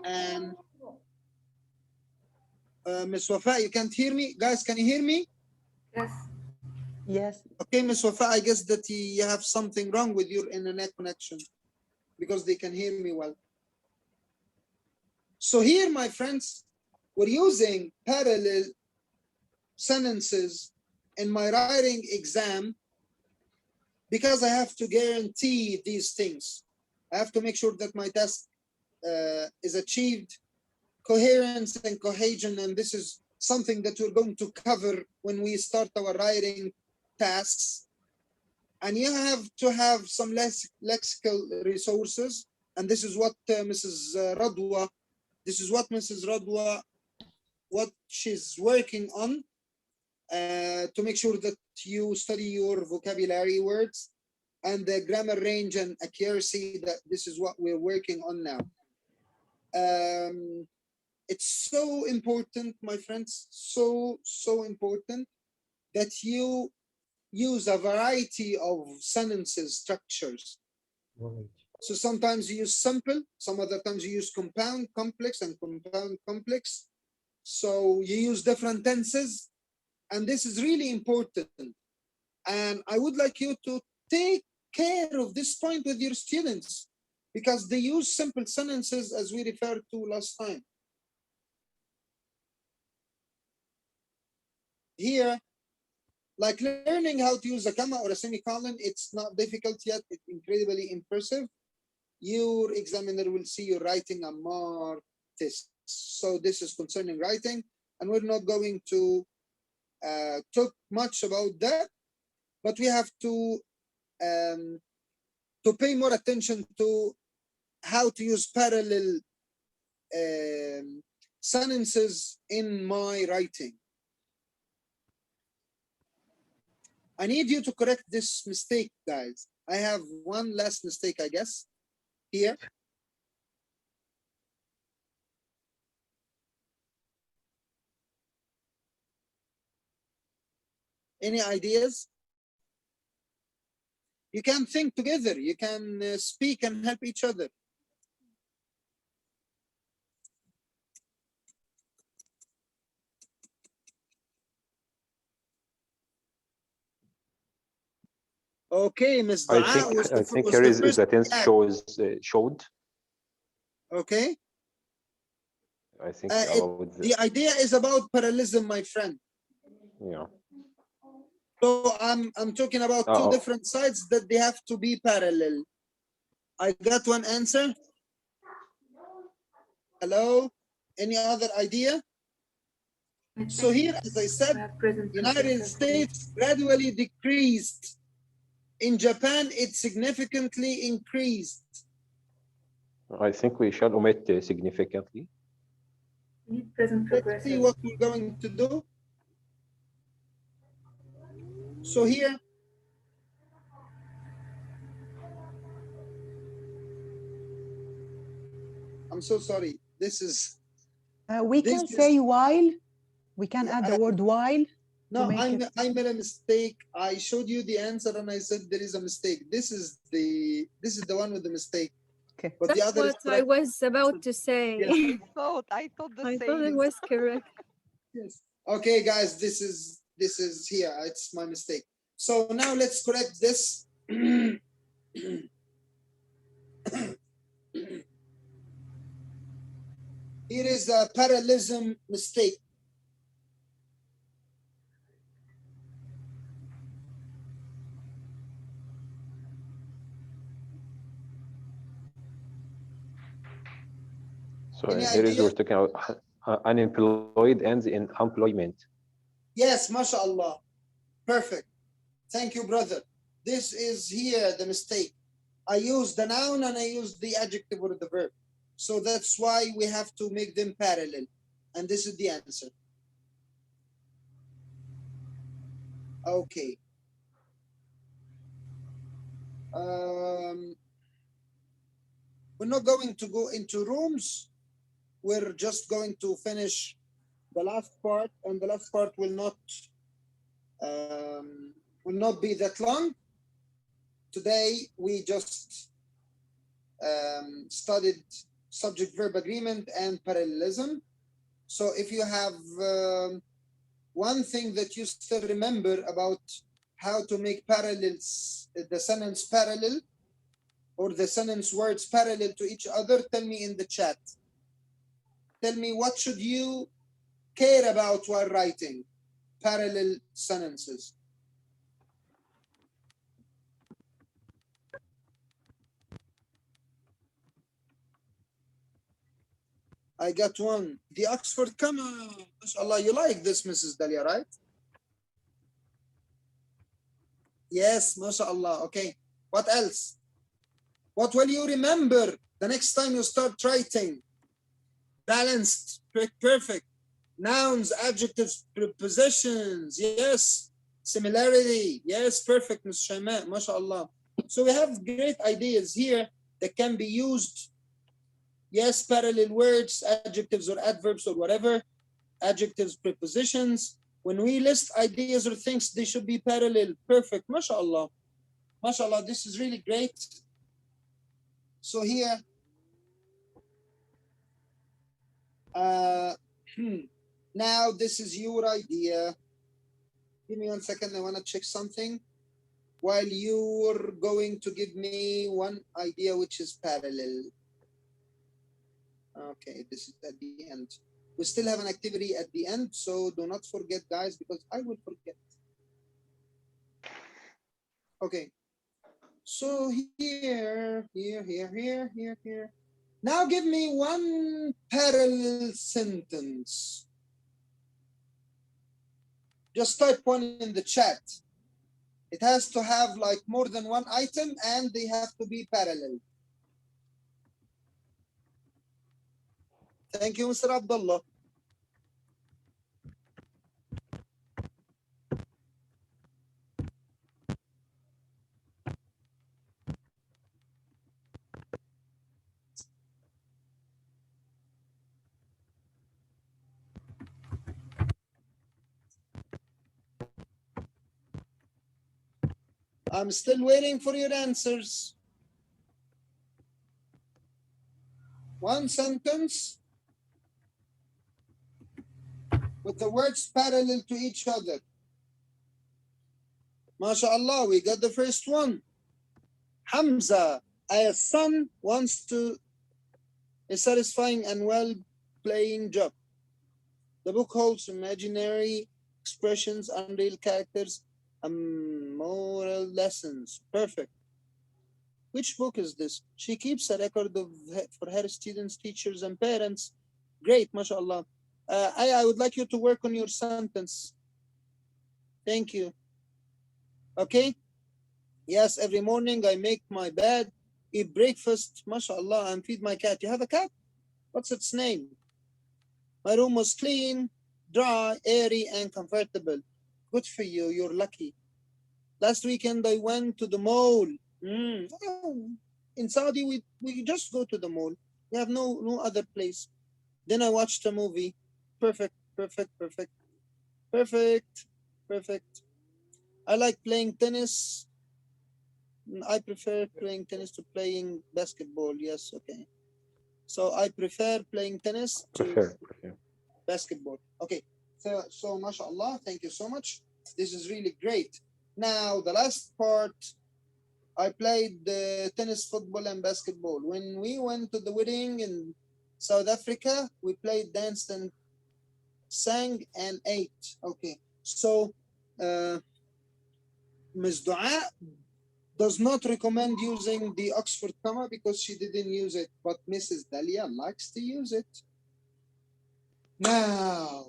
an Miss Wafa, you can't hear me? Guys, can you hear me? Yes. Yes. Okay, Miss Wafa, I guess that you have something wrong with your internet connection because they can hear me well. So here, my friends, we're using parallel sentences in my writing exam because I have to guarantee these things. I have to make sure that my task is achieved, coherence and cohesion, and this is something that we're going to cover when we start our writing tasks. And you have to have some lexical resources, and this is what Mrs. Radwa, what she's working on to make sure that you study your vocabulary words and the grammar range and accuracy. That this is what we're working on now. It's so important, my friends, so important that you use a variety of sentences structures. So sometimes you use simple, some other times you use compound complex and compound complex. So you use different tenses, and this is really important. And I would like you to take care of this point with your students because they use simple sentences as we referred to last time. Here, like learning how to use a comma or a semicolon, it's not difficult yet, it's incredibly impressive. Your examiner will see you writing a mark test. So this is concerning writing, and we're not going to talk much about that, but we have to pay more attention to how to use parallel sentences in my writing. I need you to correct this mistake, guys. I have one last mistake, I guess, here. Any ideas? You can think together. You can speak and help each other. Okay, Ms. I Dua think here is the tense showed. Okay. I think the idea is about parallelism, my friend. Yeah. So I'm talking about two different sides that they have to be parallel. I got one answer. Hello? Any other idea? So here, as I said, United States gradually decreased. In Japan, it significantly increased. I think we shall omit significantly. Let's see what we're going to do. So here, I'm so sorry. This is. We can say while. We can add the word while. No, I made a mistake. I showed you the answer and I said there is a mistake. This is the one with the mistake. Okay. But That's the other is what I correct. was about to say. Yes. I thought the I same. thought it was correct. Yes. Okay, guys, this is here. It's my mistake. So now let's correct this. Here is a parallelism mistake. So Any here is idea? we're talking about unemployed ends in employment. Yes, mashallah. Perfect. Thank you, brother. This is here the mistake. I use the noun and I use the adjective or the verb. So that's why we have to make them parallel. And this is the answer. Okay. We're not going to go into rooms. We're just going to finish the last part, and the last part will not be that long. Today we just studied subject-verb agreement and parallelism. So if you have one thing that you still remember about how to make parallels, the sentence parallel, or the sentence words parallel to each other, tell me in the chat. Tell me what should you care about while writing parallel sentences. I got one. The Oxford comma. MashaAllah, you like this, Mrs. Dalia, right? Yes, MashaAllah. Okay. What else? What will you remember the next time you start writing? Balanced, perfect. Nouns, adjectives, prepositions. Yes. Similarity. Yes, perfect, Ms. Shaimaa. MashaAllah. So we have great ideas here that can be used. Yes, parallel words, adjectives or adverbs or whatever, adjectives, prepositions. When we list ideas or things, they should be parallel. Perfect, mashallah. Mashallah, this is really great. So here, now this is your idea. Give me 1 second, I wanna check something. While you're going to give me one idea which is parallel. Okay, this is at the end. We still have an activity at the end, so do not forget, guys, because I will forget. Okay, so here. Now give me one parallel sentence. Just type one in the chat. It has to have like more than one item and they have to be parallel. Thank you, Mr. Abdullah. I'm still waiting for your answers. One sentence with the words parallel to each other. MashaAllah, we got the first one. Hamza, a son wants to a satisfying and well-playing job. The book holds imaginary expressions, unreal characters, and moral lessons. Perfect. Which book is this? She keeps a record of for her students, teachers, and parents. Great, mashallah. I would like you to work on your sentence. Thank you. Okay? Yes, every morning I make my bed, eat breakfast, mashallah, and feed my cat. You have a cat? What's its name? My room was clean, dry, airy, and comfortable. Good for you, you're lucky. Last weekend I went to the mall. Oh, in Saudi, we just go to the mall. We have no other place. Then I watched a movie. Perfect. I like playing tennis. I prefer playing tennis to playing basketball. Yes, okay. So I prefer playing tennis to Prefer. basketball. Okay. So mashallah, thank you so much. This is really great. Now the last part, I played tennis, football, and basketball. When we went to the wedding in South Africa, we played, danced, and sang and ate. Okay. So Ms. Dua does not recommend using the Oxford comma because she didn't use it, but Mrs. Dalia likes to use it. Now,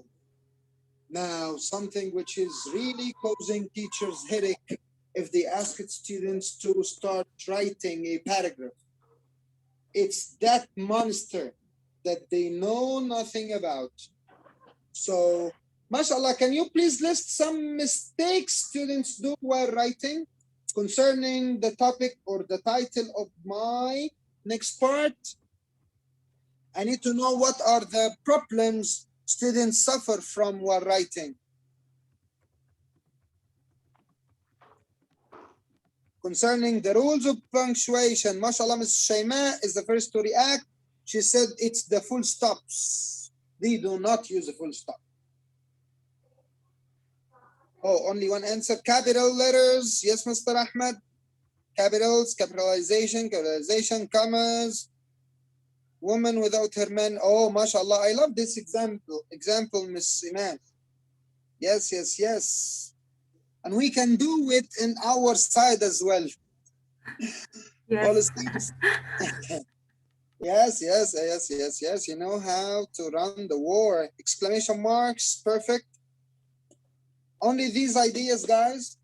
something which is really causing teachers headache if they ask students to start writing a paragraph. It's that monster that they know nothing about. So, mashallah, can you please list some mistakes students do while writing concerning the topic or the title of my next part? I need to know what are the problems students suffer from while writing. Concerning the rules of punctuation, mashallah, Ms. Shaima is the first to react. She said it's the full stops. They do not use a full stop. Oh, only one answer. Capital letters. Yes, Mr. Ahmed. Capitals, capitalization, commas. Woman without her man. Oh, mashallah. I love this example. Ms. Iman. Yes. And we can do it in our side as well. Yes. Yes. You know how to run the war. Exclamation marks. Perfect. Only these ideas, guys.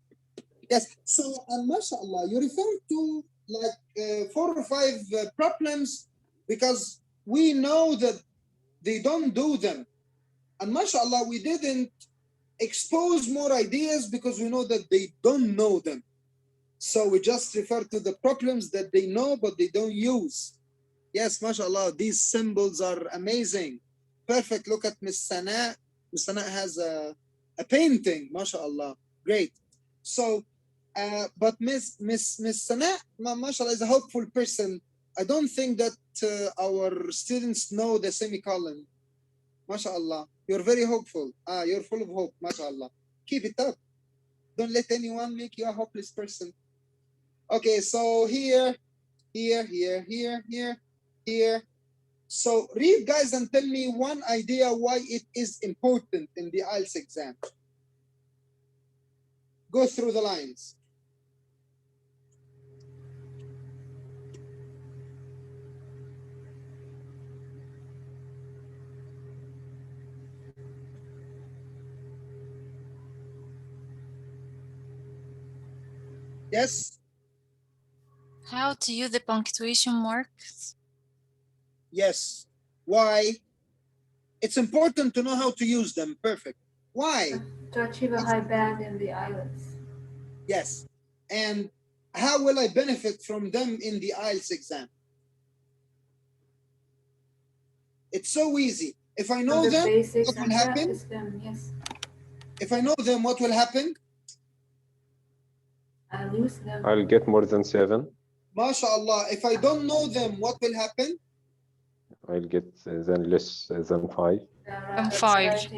Yes. So, and mashallah, you refer to like 4 or 5 problems because we know that they don't do them. And mashallah, we didn't expose more ideas because we know that they don't know them. So we just refer to the problems that they know, but they don't use. Yes, mashallah, these symbols are amazing. Perfect. Look at Miss Sana. Miss Sana has a painting, mashallah. Great. So, but Miss Sana, mashallah, is a hopeful person. I don't think that our students know the semicolon. MashaAllah. You're very hopeful. You're full of hope. MashaAllah. Keep it up. Don't let anyone make you a hopeless person. Okay, so here. So read, guys, and tell me one idea why it is important in the IELTS exam. Go through the lines. Yes? How to use the punctuation marks? Yes. Why? It's important to know how to use them. Perfect. Why? To achieve a high band in the IELTS. Yes. And how will I benefit from them in the IELTS exam? It's so easy. If I know them, what will happen? Yes. If I know them, what will happen? I'll use them. I'll get more than 7. MashaAllah. If I don't know them, what will happen? I'll get then less than 5. And 5.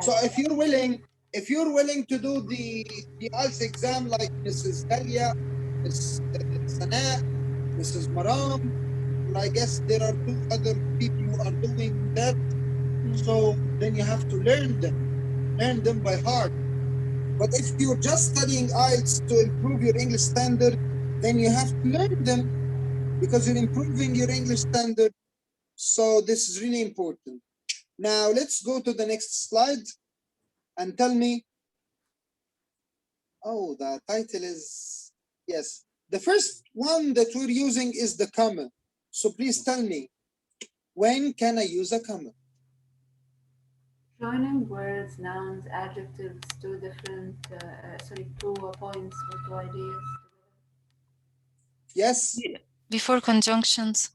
So if you're willing to do the IELTS exam like Mrs. Dalia, Ms. Sana, Mrs. Maram, and I guess there are 2 other people who are doing that. So then you have to learn them by heart. But if you're just studying IELTS to improve your English standard, then you have to learn them because you're improving your English standard. So this is really important. Now let's go to the next slide and tell me. Oh, the title is, yes. The first one that we're using is the comma. So please tell me, when can I use a comma? Joining words, nouns, adjectives, 2 different, 2 points or 2 ideas. Yes? Before conjunctions.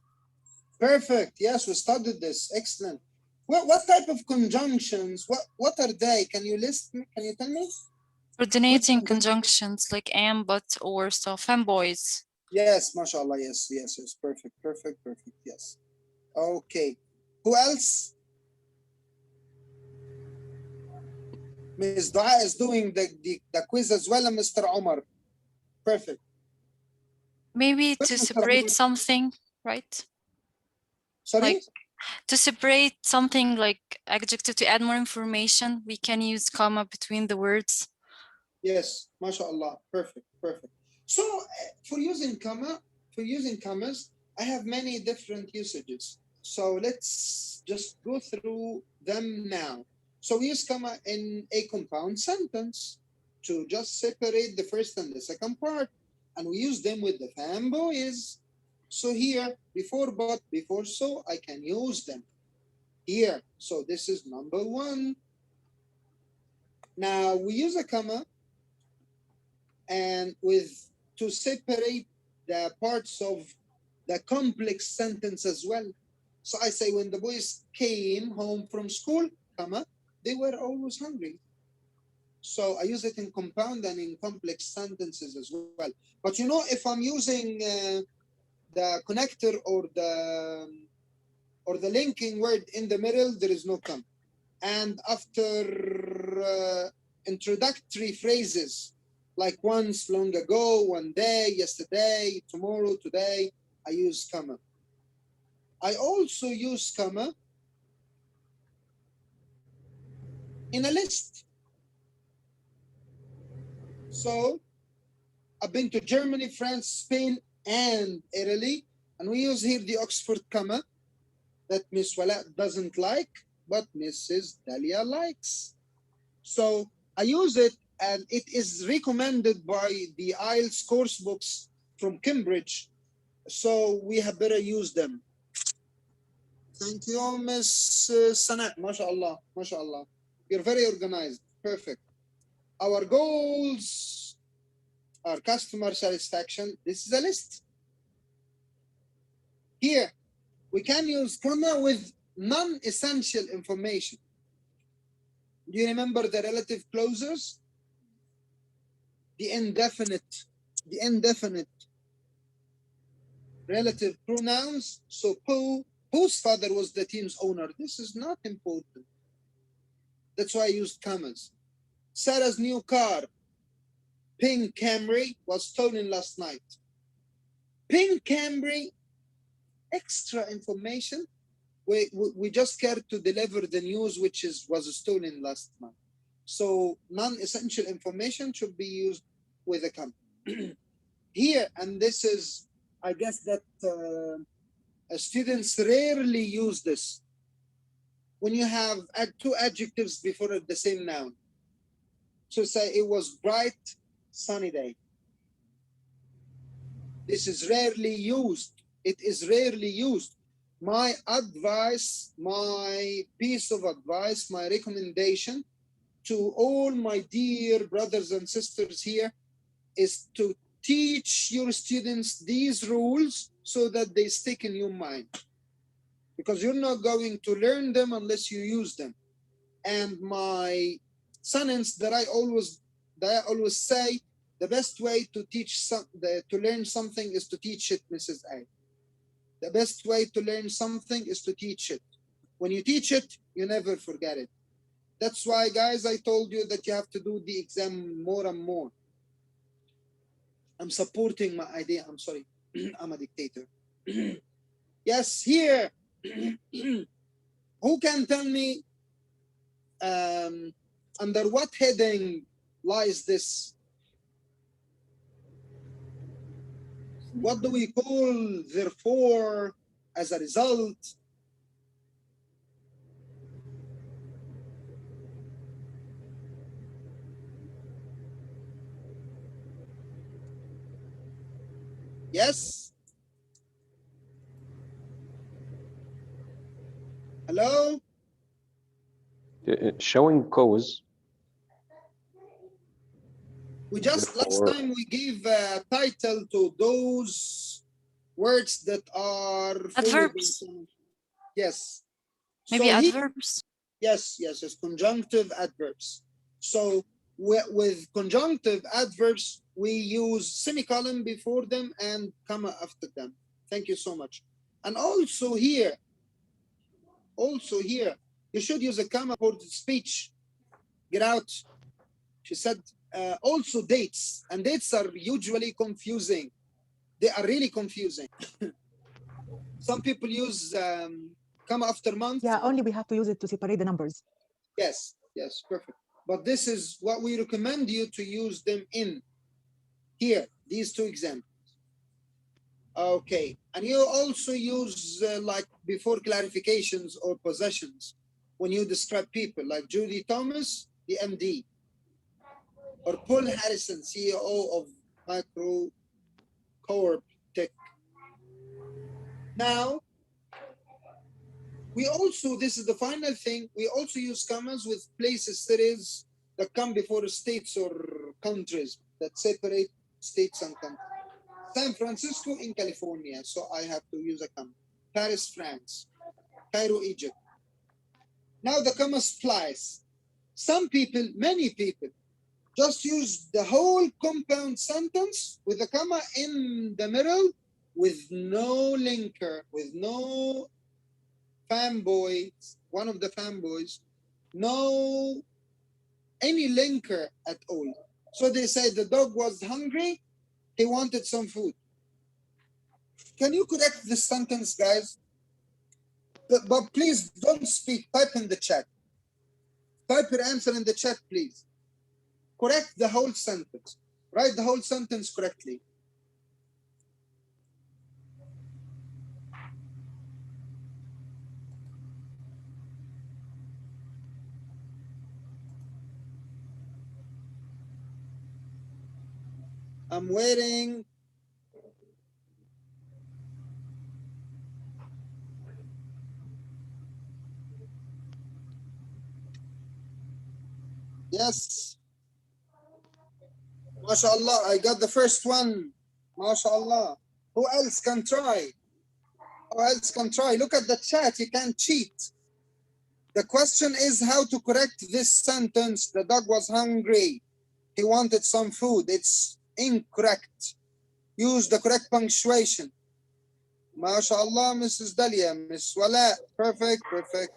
Perfect. Yes, we studied this. Excellent. What type of conjunctions? What are they? Can you list me? Can you tell me? Coordinating conjunctions like am, but, or, so femboys. Yes, mashallah. Yes, yes, yes. Perfect, perfect, perfect. Yes. Okay. Who else? Ms. Dua is doing the quiz as well, and Mr. Omar. Perfect. Maybe Good, to Mr. separate Omar. something, right? Sorry? Like to separate something like adjective to add more information, we can use comma between the words. Yes, mashallah. Perfect, perfect. So for using commas, I have many different usages. So let's just go through them now. So we use comma in a compound sentence to just separate the first and the second part. And we use them with the fanboys. So here, before but, before so, I can use them here. So this is number one. Now we use a comma and to separate the parts of the complex sentence as well. So I say when the boys came home from school, comma, they were always hungry. So I use it in compound and in complex sentences as well. But you know, if I'm using the connector or the linking word in the middle, there is no comma. And after introductory phrases like once, long ago, one day, yesterday, tomorrow, today, I use comma. I also use comma in a list. So I've been to Germany, France, Spain, and Italy, and we use here the Oxford comma that Miss Wala doesn't like, but Mrs. Dalia likes. So I use it, and it is recommended by the Ielts course books from Cambridge. So we have better use them. Thank you, Miss Sana. MashaAllah, MashaAllah. You're very organized. Perfect. Our goals are customer satisfaction. This is a list. Here, we can use comma with non-essential information. Do you remember the relative clauses? The indefinite relative pronouns. So whose father was the team's owner? This is not important. That's why I used commas. Sarah's new car, pink Camry, was stolen last night. Pink Camry, extra information. We just care to deliver the news which was stolen last month. So non-essential information should be used with a comma. Here, and this is, I guess that students rarely use this. When you have two adjectives before the same noun. So say it was bright, sunny day. This is rarely used. It is rarely used. My advice, my piece of advice, my recommendation to all my dear brothers and sisters here is to teach your students these rules so that they stick in your mind. Because you're not going to learn them unless you use them. And my sentence that I always say, the best way to to learn something is to teach it, Mrs. A. The best way to learn something is to teach it. When you teach it, you never forget it. That's why, guys, I told you that you have to do the exam more and more. I'm supporting my idea. I'm sorry. I'm a dictator. Yes, here. Who can tell me under what heading lies this? What do we call therefore, as a result? Yes? Hello? Showing cause. We just, last time we gave a title to those words that are adverbs. Yes. Maybe so adverbs. Yes, conjunctive adverbs. So with conjunctive adverbs, we use semicolon before them and comma after them. Thank you so much. And also here, you should use a comma for the speech. Get out. She said also dates, and dates are usually confusing. They are really confusing. Some people use comma after month. Yeah, only we have to use it to separate the numbers. Yes, yes, perfect. But this is what we recommend you to use them in. Here, these two examples. Okay, and you also use like before clarifications or possessions when you describe people, like Judy Thomas, the MD, or Paul Harrison, CEO of Micro Corp Tech. Now, we also, this is the final thing, we also use commas with places, cities that come before states or countries, that separate states and countries. San Francisco in California, so I have to use a comma. Paris, France. Cairo, Egypt. Now the comma splice. Some people, many people, just use the whole compound sentence with a comma in the middle with no linker, with no fanboys, one of the fanboys, no any linker at all. So they say the dog was hungry, he wanted some food. Can you correct this sentence, guys? But please don't speak, type in the chat. Type your answer in the chat, please. Correct the whole sentence. Write the whole sentence correctly. I'm waiting. Yes. MashaAllah, I got the first one. MashaAllah. Who else can try? Who else can try? Look at the chat, you can't cheat. The question is how to correct this sentence. The dog was hungry. He wanted some food. It's incorrect. Use the correct punctuation. MashaAllah, Mrs. Dalia, Miss Wala. Perfect, perfect,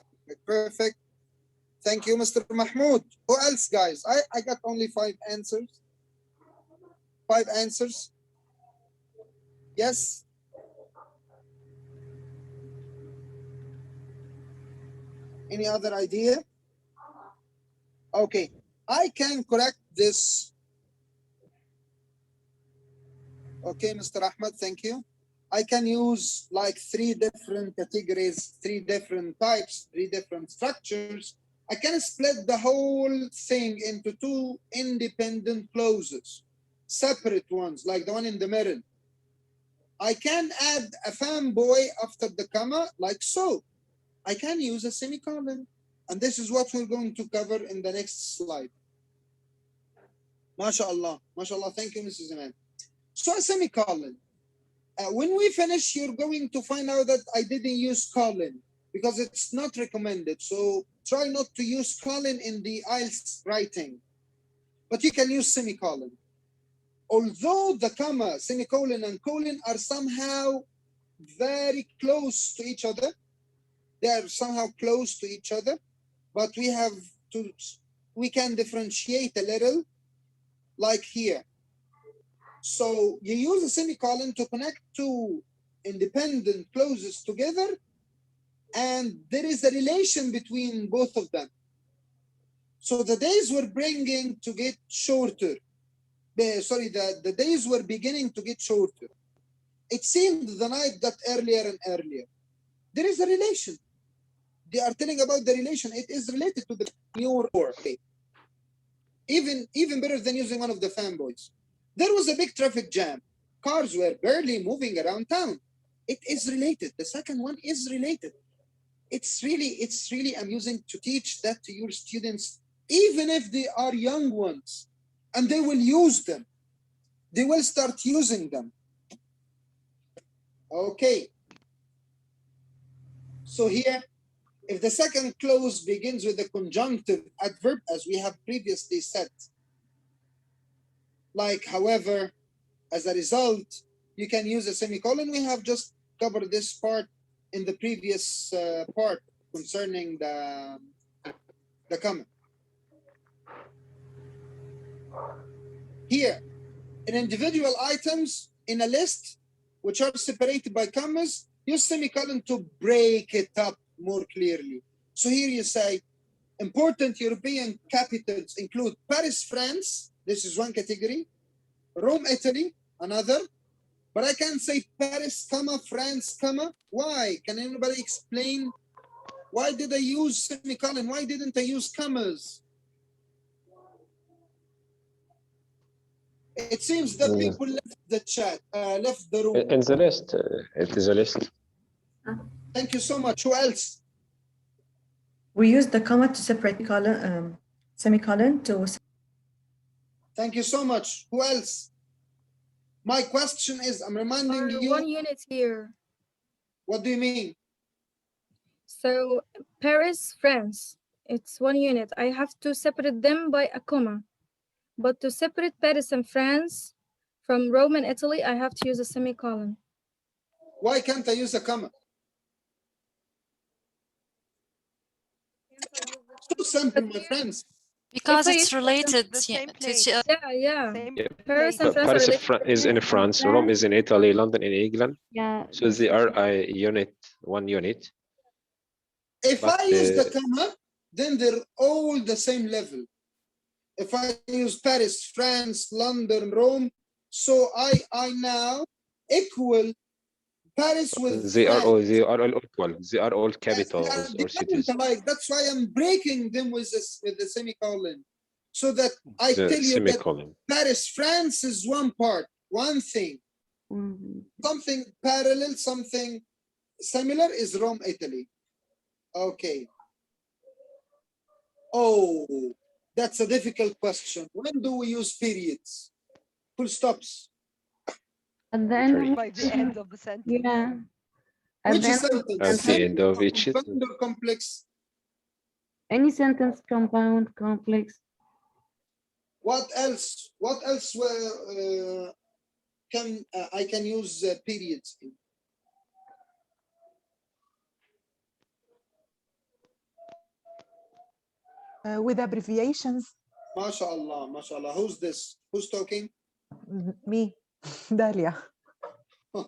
perfect. Thank you, Mr. Mahmoud. Who else, guys? I got only 5 answers. 5 answers. Yes. Any other idea? Okay, I can correct this. Okay, Mr. Ahmed, thank you. I can use like 3 different categories, 3 different types, 3 different structures. I can split the whole thing into 2 independent clauses, separate ones, like the one in the middle. I can add a fanboy after the comma, like so. I can use a semicolon. And this is what we're going to cover in the next slide. MashaAllah. MashaAllah. Thank you, Mrs. Iman. So a semicolon. When we finish, you're going to find out that I didn't use colon because it's not recommended. So try not to use colon in the Ielts writing. But you can use semicolon. Although the comma, semicolon, and colon are somehow very close to each other, they are somehow close to each other, but we can differentiate a little, like here. So you use a semicolon to connect 2 independent clauses together, and there is a relation between both of them. So the days were bringing to get shorter. The days were beginning to get shorter. It seemed the night got earlier and earlier. There is a relation. They are telling about the relation. It is related to the new or. Okay. Even better than using one of the fanboys. There was a big traffic jam. Cars were barely moving around town. It is related. The second one is related. It's really amusing to teach that to your students, even if they are young ones, and they will use them. They will start using them. Okay. So here, if the second clause begins with a conjunctive adverb, as we have previously said, like however, as a result, you can use a semicolon. We have just covered this part in the previous part concerning the comma. Here, in individual items in a list, which are separated by commas, use semicolon to break it up more clearly. So here you say, important European capitals include Paris, France. This is one category. Rome, Italy, another. But I can't say Paris, comma, France, comma. Why? Can anybody explain? Why did I use semicolon? Why didn't I use commas? It seems that people left the chat, left the room. In the list, it is a list. Thank you so much. Who else? We use the comma to separate semicolon to. Thank you so much. Who else? My question is, I'm reminding you. One unit here. What do you mean? So Paris, France, it's one unit. I have to separate them by a comma. But to separate Paris and France from Rome and Italy, I have to use a semicolon. Why can't I use a comma? So simple, my friends. Because it's related to Yeah. Paris is in France, Rome is in Italy, London in England. Yeah. So they are a unit, one unit. If I use the comma, then they're all the same level. If I use Paris, France, London, Rome, so I now equal Paris with they France. are all equal. They are all capitals or cities. Like, that's why I'm breaking them with the semicolon, so that I tell you that Paris, France is one part, one thing. Something parallel, something similar is Rome, Italy. Okay. Oh, that's a difficult question. When do we use periods? Full stops. At the end by the end of the sentence. Yeah. Which sentence? At the end of each compound or complex? Any sentence, compound, complex. What else? What else can I can use periods in? With abbreviations. MashaAllah, MashaAllah. Who's this? Who's talking? Me, Dalia.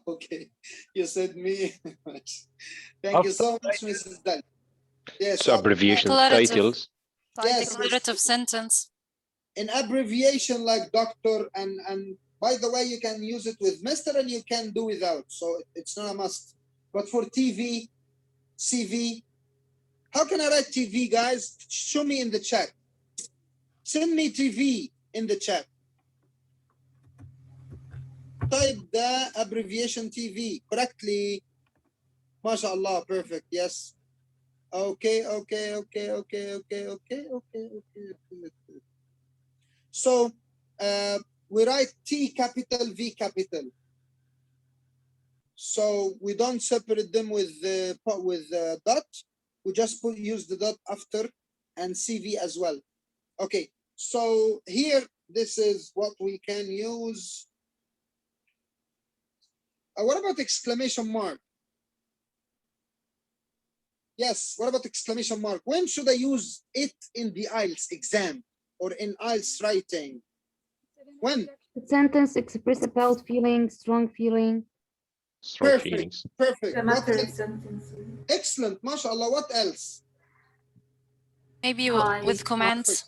Okay, you said me. Thank you so much, Mrs. Dalia. Yes. So abbreviation titles. Yes. Declarative sentence. In abbreviation like doctor and by the way, you can use it with Mr. and you can do without. So it's not a must. But for TV, CV, how can I write TV, guys? Show me in the chat. Send me TV in the chat. Type the abbreviation TV correctly. MashaAllah, perfect. Yes. Okay. So we write T capital, V capital. So we don't separate them with dot. We just use the dot after and CV as well. Okay. So here, this is what we can use. What about exclamation mark? Yes, what about exclamation mark? When should I use it in the IELTS exam or in IELTS writing? When? The sentence express about feeling, strong feeling. Strong feelings. Perfect. Excellent, mashallah. What else? Maybe with commands.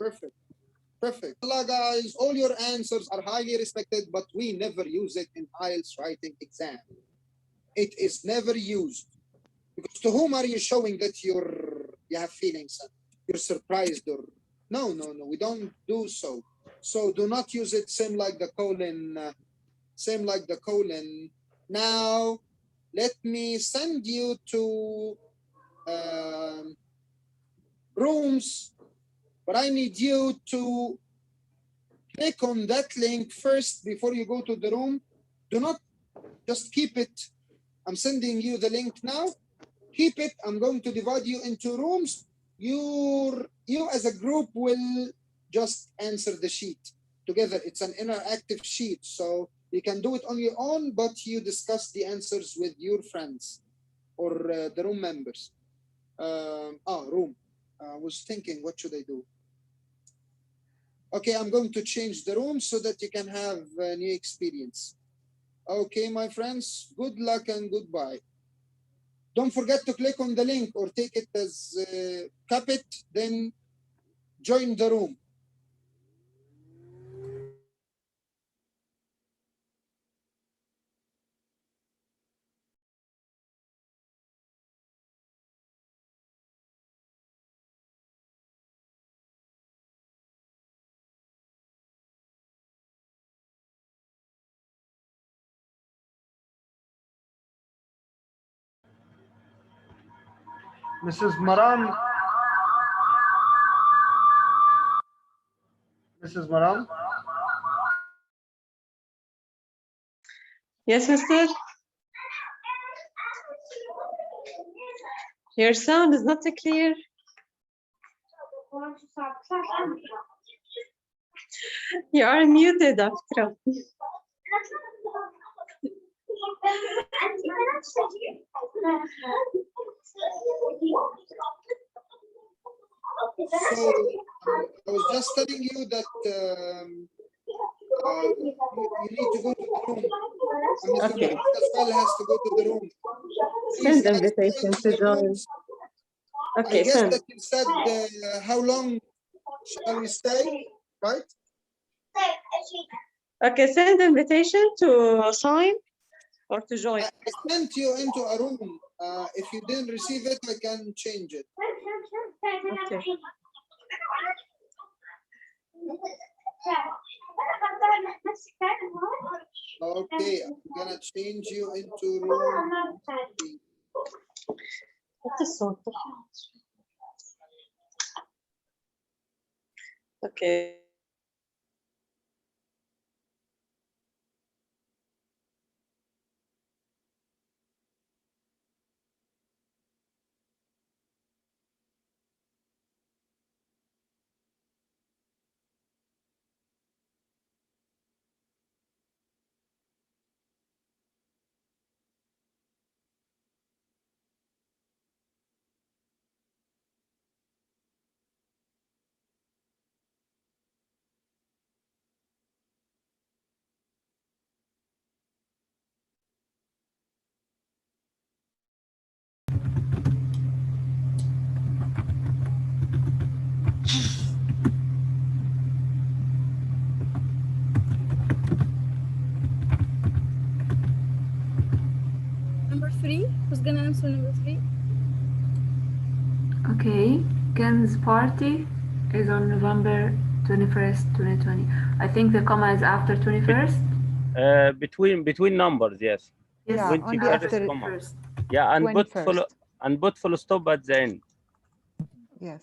Perfect. Allah, guys, all your answers are highly respected, but we never use it in IELTS writing exam. It is never used. Because to whom are you showing that you have feelings? You're surprised or no, we don't do so. So do not use it same like the colon. Now let me send you to rooms, but I need you to click on that link first before you go to the room. Do not just keep it. I'm sending you the link now. Keep it. I'm going to divide you into rooms. You as a group will just answer the sheet. together. It's an interactive sheet, so you can do it on your own, but you discuss the answers with your friends or the room members. Room. I was thinking, what should I do? Okay, I'm going to change the room so that you can have a new experience. Okay, my friends, good luck and goodbye. Don't forget to click on the link or take it as copy it, then join the room. Mrs. Maram. Mrs. Maram. Yes, sister. Your sound is not clear. You are muted, Akram. So I was just telling you that you need to go to the room. Mr. Okay. As well has to go to the room. Send invitation to join. Okay, I guess send. that you said how long shall we stay, right? Okay, send invitation to sign or to join. I sent you into a room. If you didn't receive it, I can change it. Okay. Okay, I'm gonna change you into room. Okay. Number 3, who's gonna answer number 3? Okay, Ken's party is on November 21st, 2020. I think the comma is after 21st. Between numbers, yes. Yes, Yeah, only 21st after comma. first. Yeah, and put 21st. full stop at the end. Yes.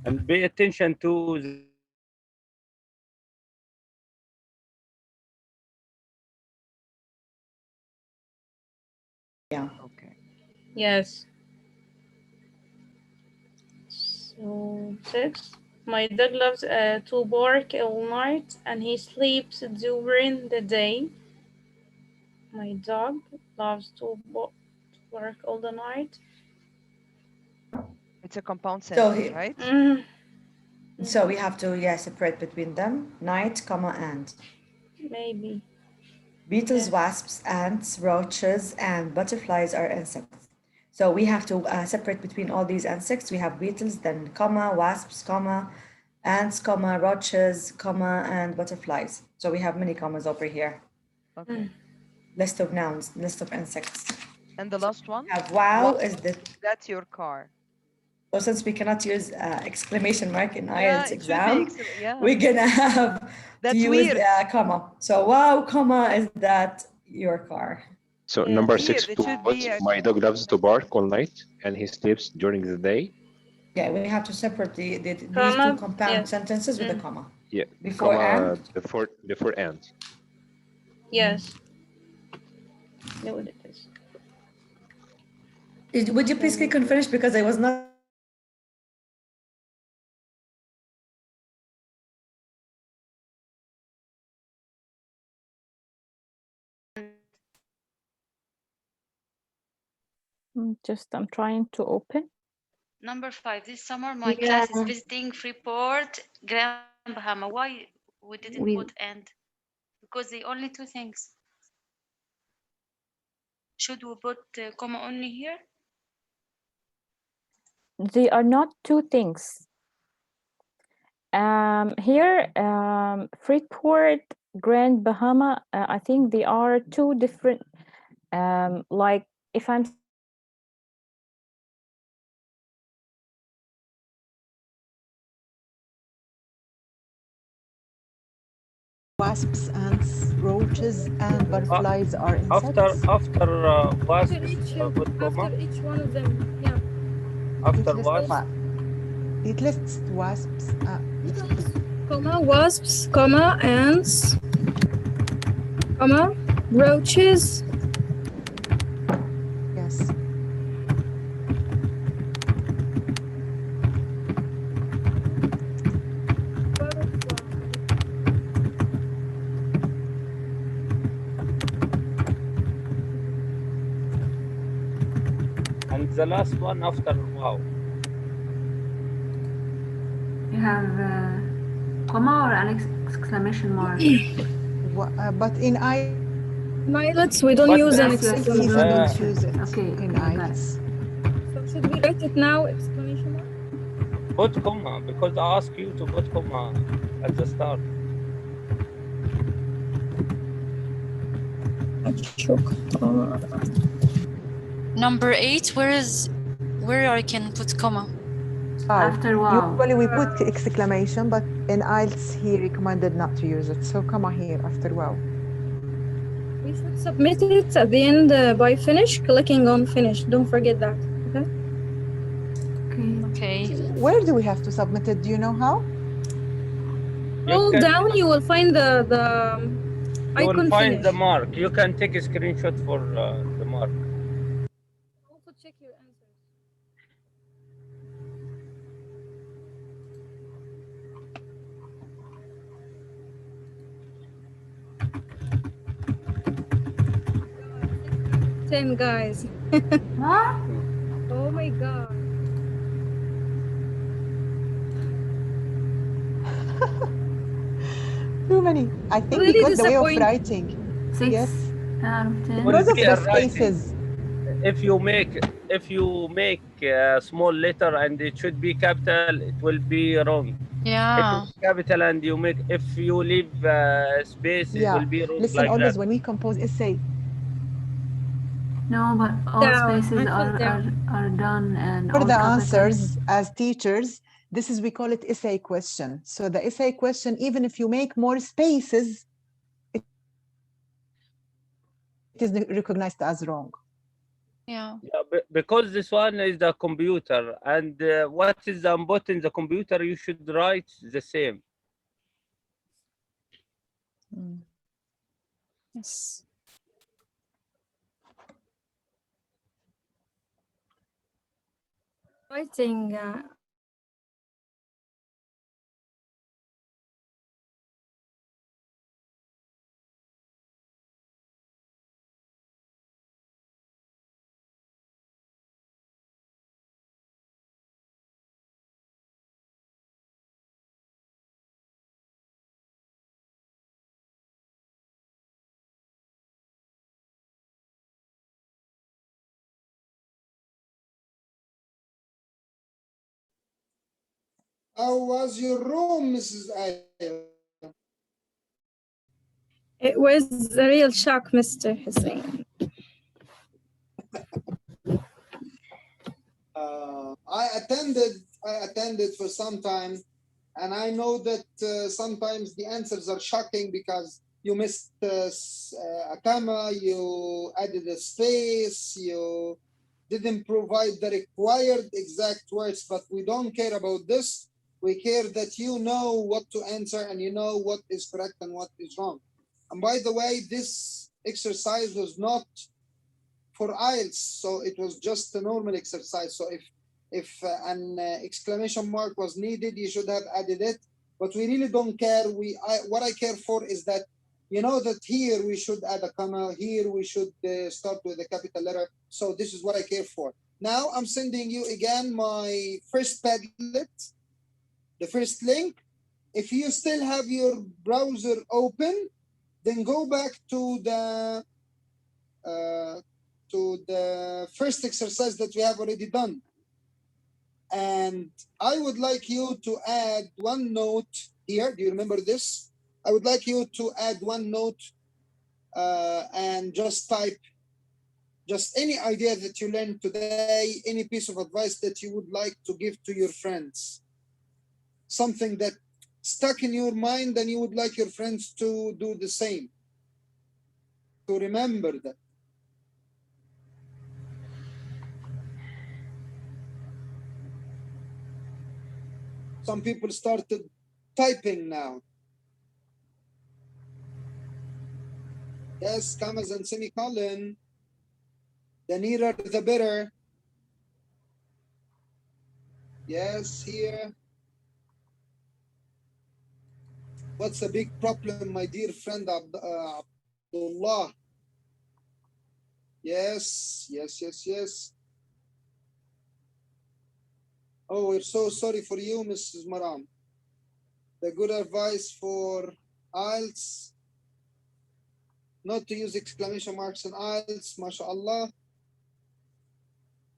And pay attention to the Yeah. Okay. Yes. So 6. My dog loves to bark all night and he sleeps during the day. My dog loves to bark all the night. It's a compound So sentence, right? So we have to separate between them. Night, comma, and. Maybe. Beetles, Yes. wasps, ants, roaches, and butterflies are insects. So we have to separate between all these insects. We have beetles, then comma, wasps, comma, ants, comma, roaches, comma, and butterflies. So we have many commas over here. Okay. List of nouns, list of insects. And the last one? We have wow Wow, is the. that's your car. So since we cannot use exclamation mark in Yeah, IELTS it should be exam, yeah. we're gonna have That's to use weird. comma. So wow, comma, is that your car? So Yeah, number weird. 6 It should was be my dog loves to bark all night and he sleeps during the day. Yeah, we have to separate these two Comma, compound yes. sentences with a comma. Yeah, Before comma and. before and. Yes. Know what it is. Would you please click on finish because I was not. I'm trying to open. Number 5. This summer, my class is visiting Freeport, Grand Bahama. Why we didn't put and? Because they only two things. Should we put comma only here? They are not two things. Here, Freeport, Grand Bahama, I think they are two different, like if I'm wasps, ants, roaches, and butterflies are insects. After wasps, put comma. After each one of them, yeah. After wasps. It lists wasps. Comma, wasps, comma, ants, comma, roaches. Yes. And the last one after wow. You have comma or an exclamation mark? But in Ielts, we don't use an exclamation exclamation mark. don't use it okay, in Ielts. So should we write it now, exclamation mark? Put comma because I ask you to put comma at the start. Number 8, where I can put comma? After wow. Usually we put exclamation, but in IELTS he recommended not to use it. So comma here after wow. We should submit it at the end by finish, clicking on finish. Don't forget that. Okay. Where do we have to submit it? Do you know how? Scroll down, you will find the You icon will find finish. the mark. You can take a screenshot for the mark. Also check your answers. God, 10 guys. What? Oh my god. Too many. I think Really because the way of disappointing. writing. 6 yes. out of 10. Because of Will be the a writing. spaces. If you make a small letter and it should be capital, it will be wrong. Yeah. If it's capital and if you leave space, it will be wrong. Listen, like always that. when we compose essay. No, but all Down. spaces I fell are done and For all the capital. answers as teachers, this is, we call it essay question. So the essay question, even if you make more spaces, it is recognized as wrong. Yeah. Because this one is the computer, and what is the input in the computer, you should write the same. Yes. Writing. How was your room, Mrs. Ayla? It was a real shock, Mr. Hussein. I attended for some time, and I know that sometimes the answers are shocking because you missed a comma, you added a space, you didn't provide the required exact words, but we don't care about this. We care that you know what to answer and you know what is correct and what is wrong. And by the way, this exercise was not for Ielts, so it was just a normal exercise. So if an exclamation mark was needed, you should have added it. But we really don't care. What I care for is that, you know, that here we should add a comma, here we should start with a capital letter. So this is what I care for. Now I'm sending you again my first Padlet, the first link. If you still have your browser open, then go back to the first exercise that we have already done. And I would like you to add one note here. Do you remember this? I would like you to add one note and just type just any idea that you learned today, any piece of advice that you would like to give to your friends. Something that stuck in your mind and you would like your friends to do the same. To remember that. Some people started typing now. Yes, commas and semicolon. The nearer the better. Yes, here. What's a big problem, my dear friend Abdullah? Yes. Oh, we're so sorry for you, Mrs. Maram. The good advice for Ielts, not to use exclamation marks in Ielts, mashallah.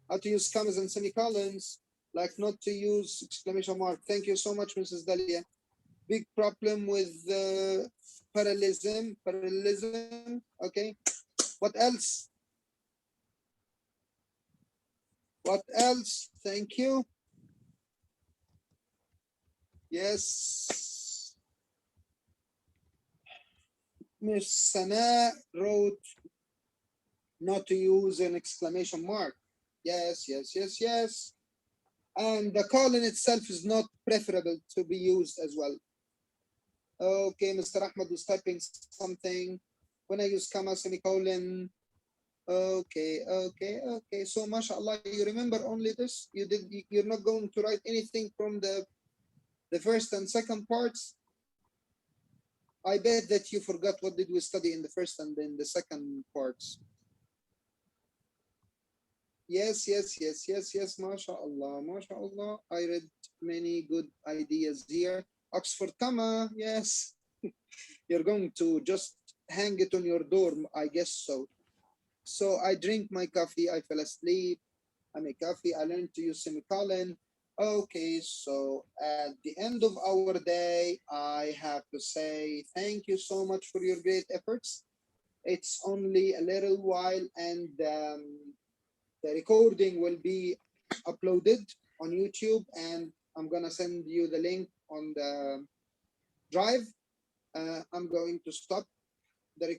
How to use commas and semicolons, like not to use exclamation mark. Thank you so much, Mrs. Dalia. Big problem with parallelism. Okay. What else? What else? Thank you. Yes. Miss Sana wrote not to use an exclamation mark. Yes. And the colon itself is not preferable to be used as well. Okay, Mr. Ahmed was typing something. When I use comma, semicolon. Okay. So, mashallah, you remember only this? You're not going to write anything from the first and second parts? I bet that you forgot what did we study in the first and then the second parts. Yes, mashallah. I read many good ideas here. Oxford comma, yes. You're going to just hang it on your door, I guess so. So I drink my coffee, I fell asleep. I make coffee, I learned to use semicolon. Okay, so at the end of our day, I have to say thank you so much for your great efforts. It's only a little while and the recording will be uploaded on YouTube, and I'm gonna send you the link on the drive. I'm going to stop the recording.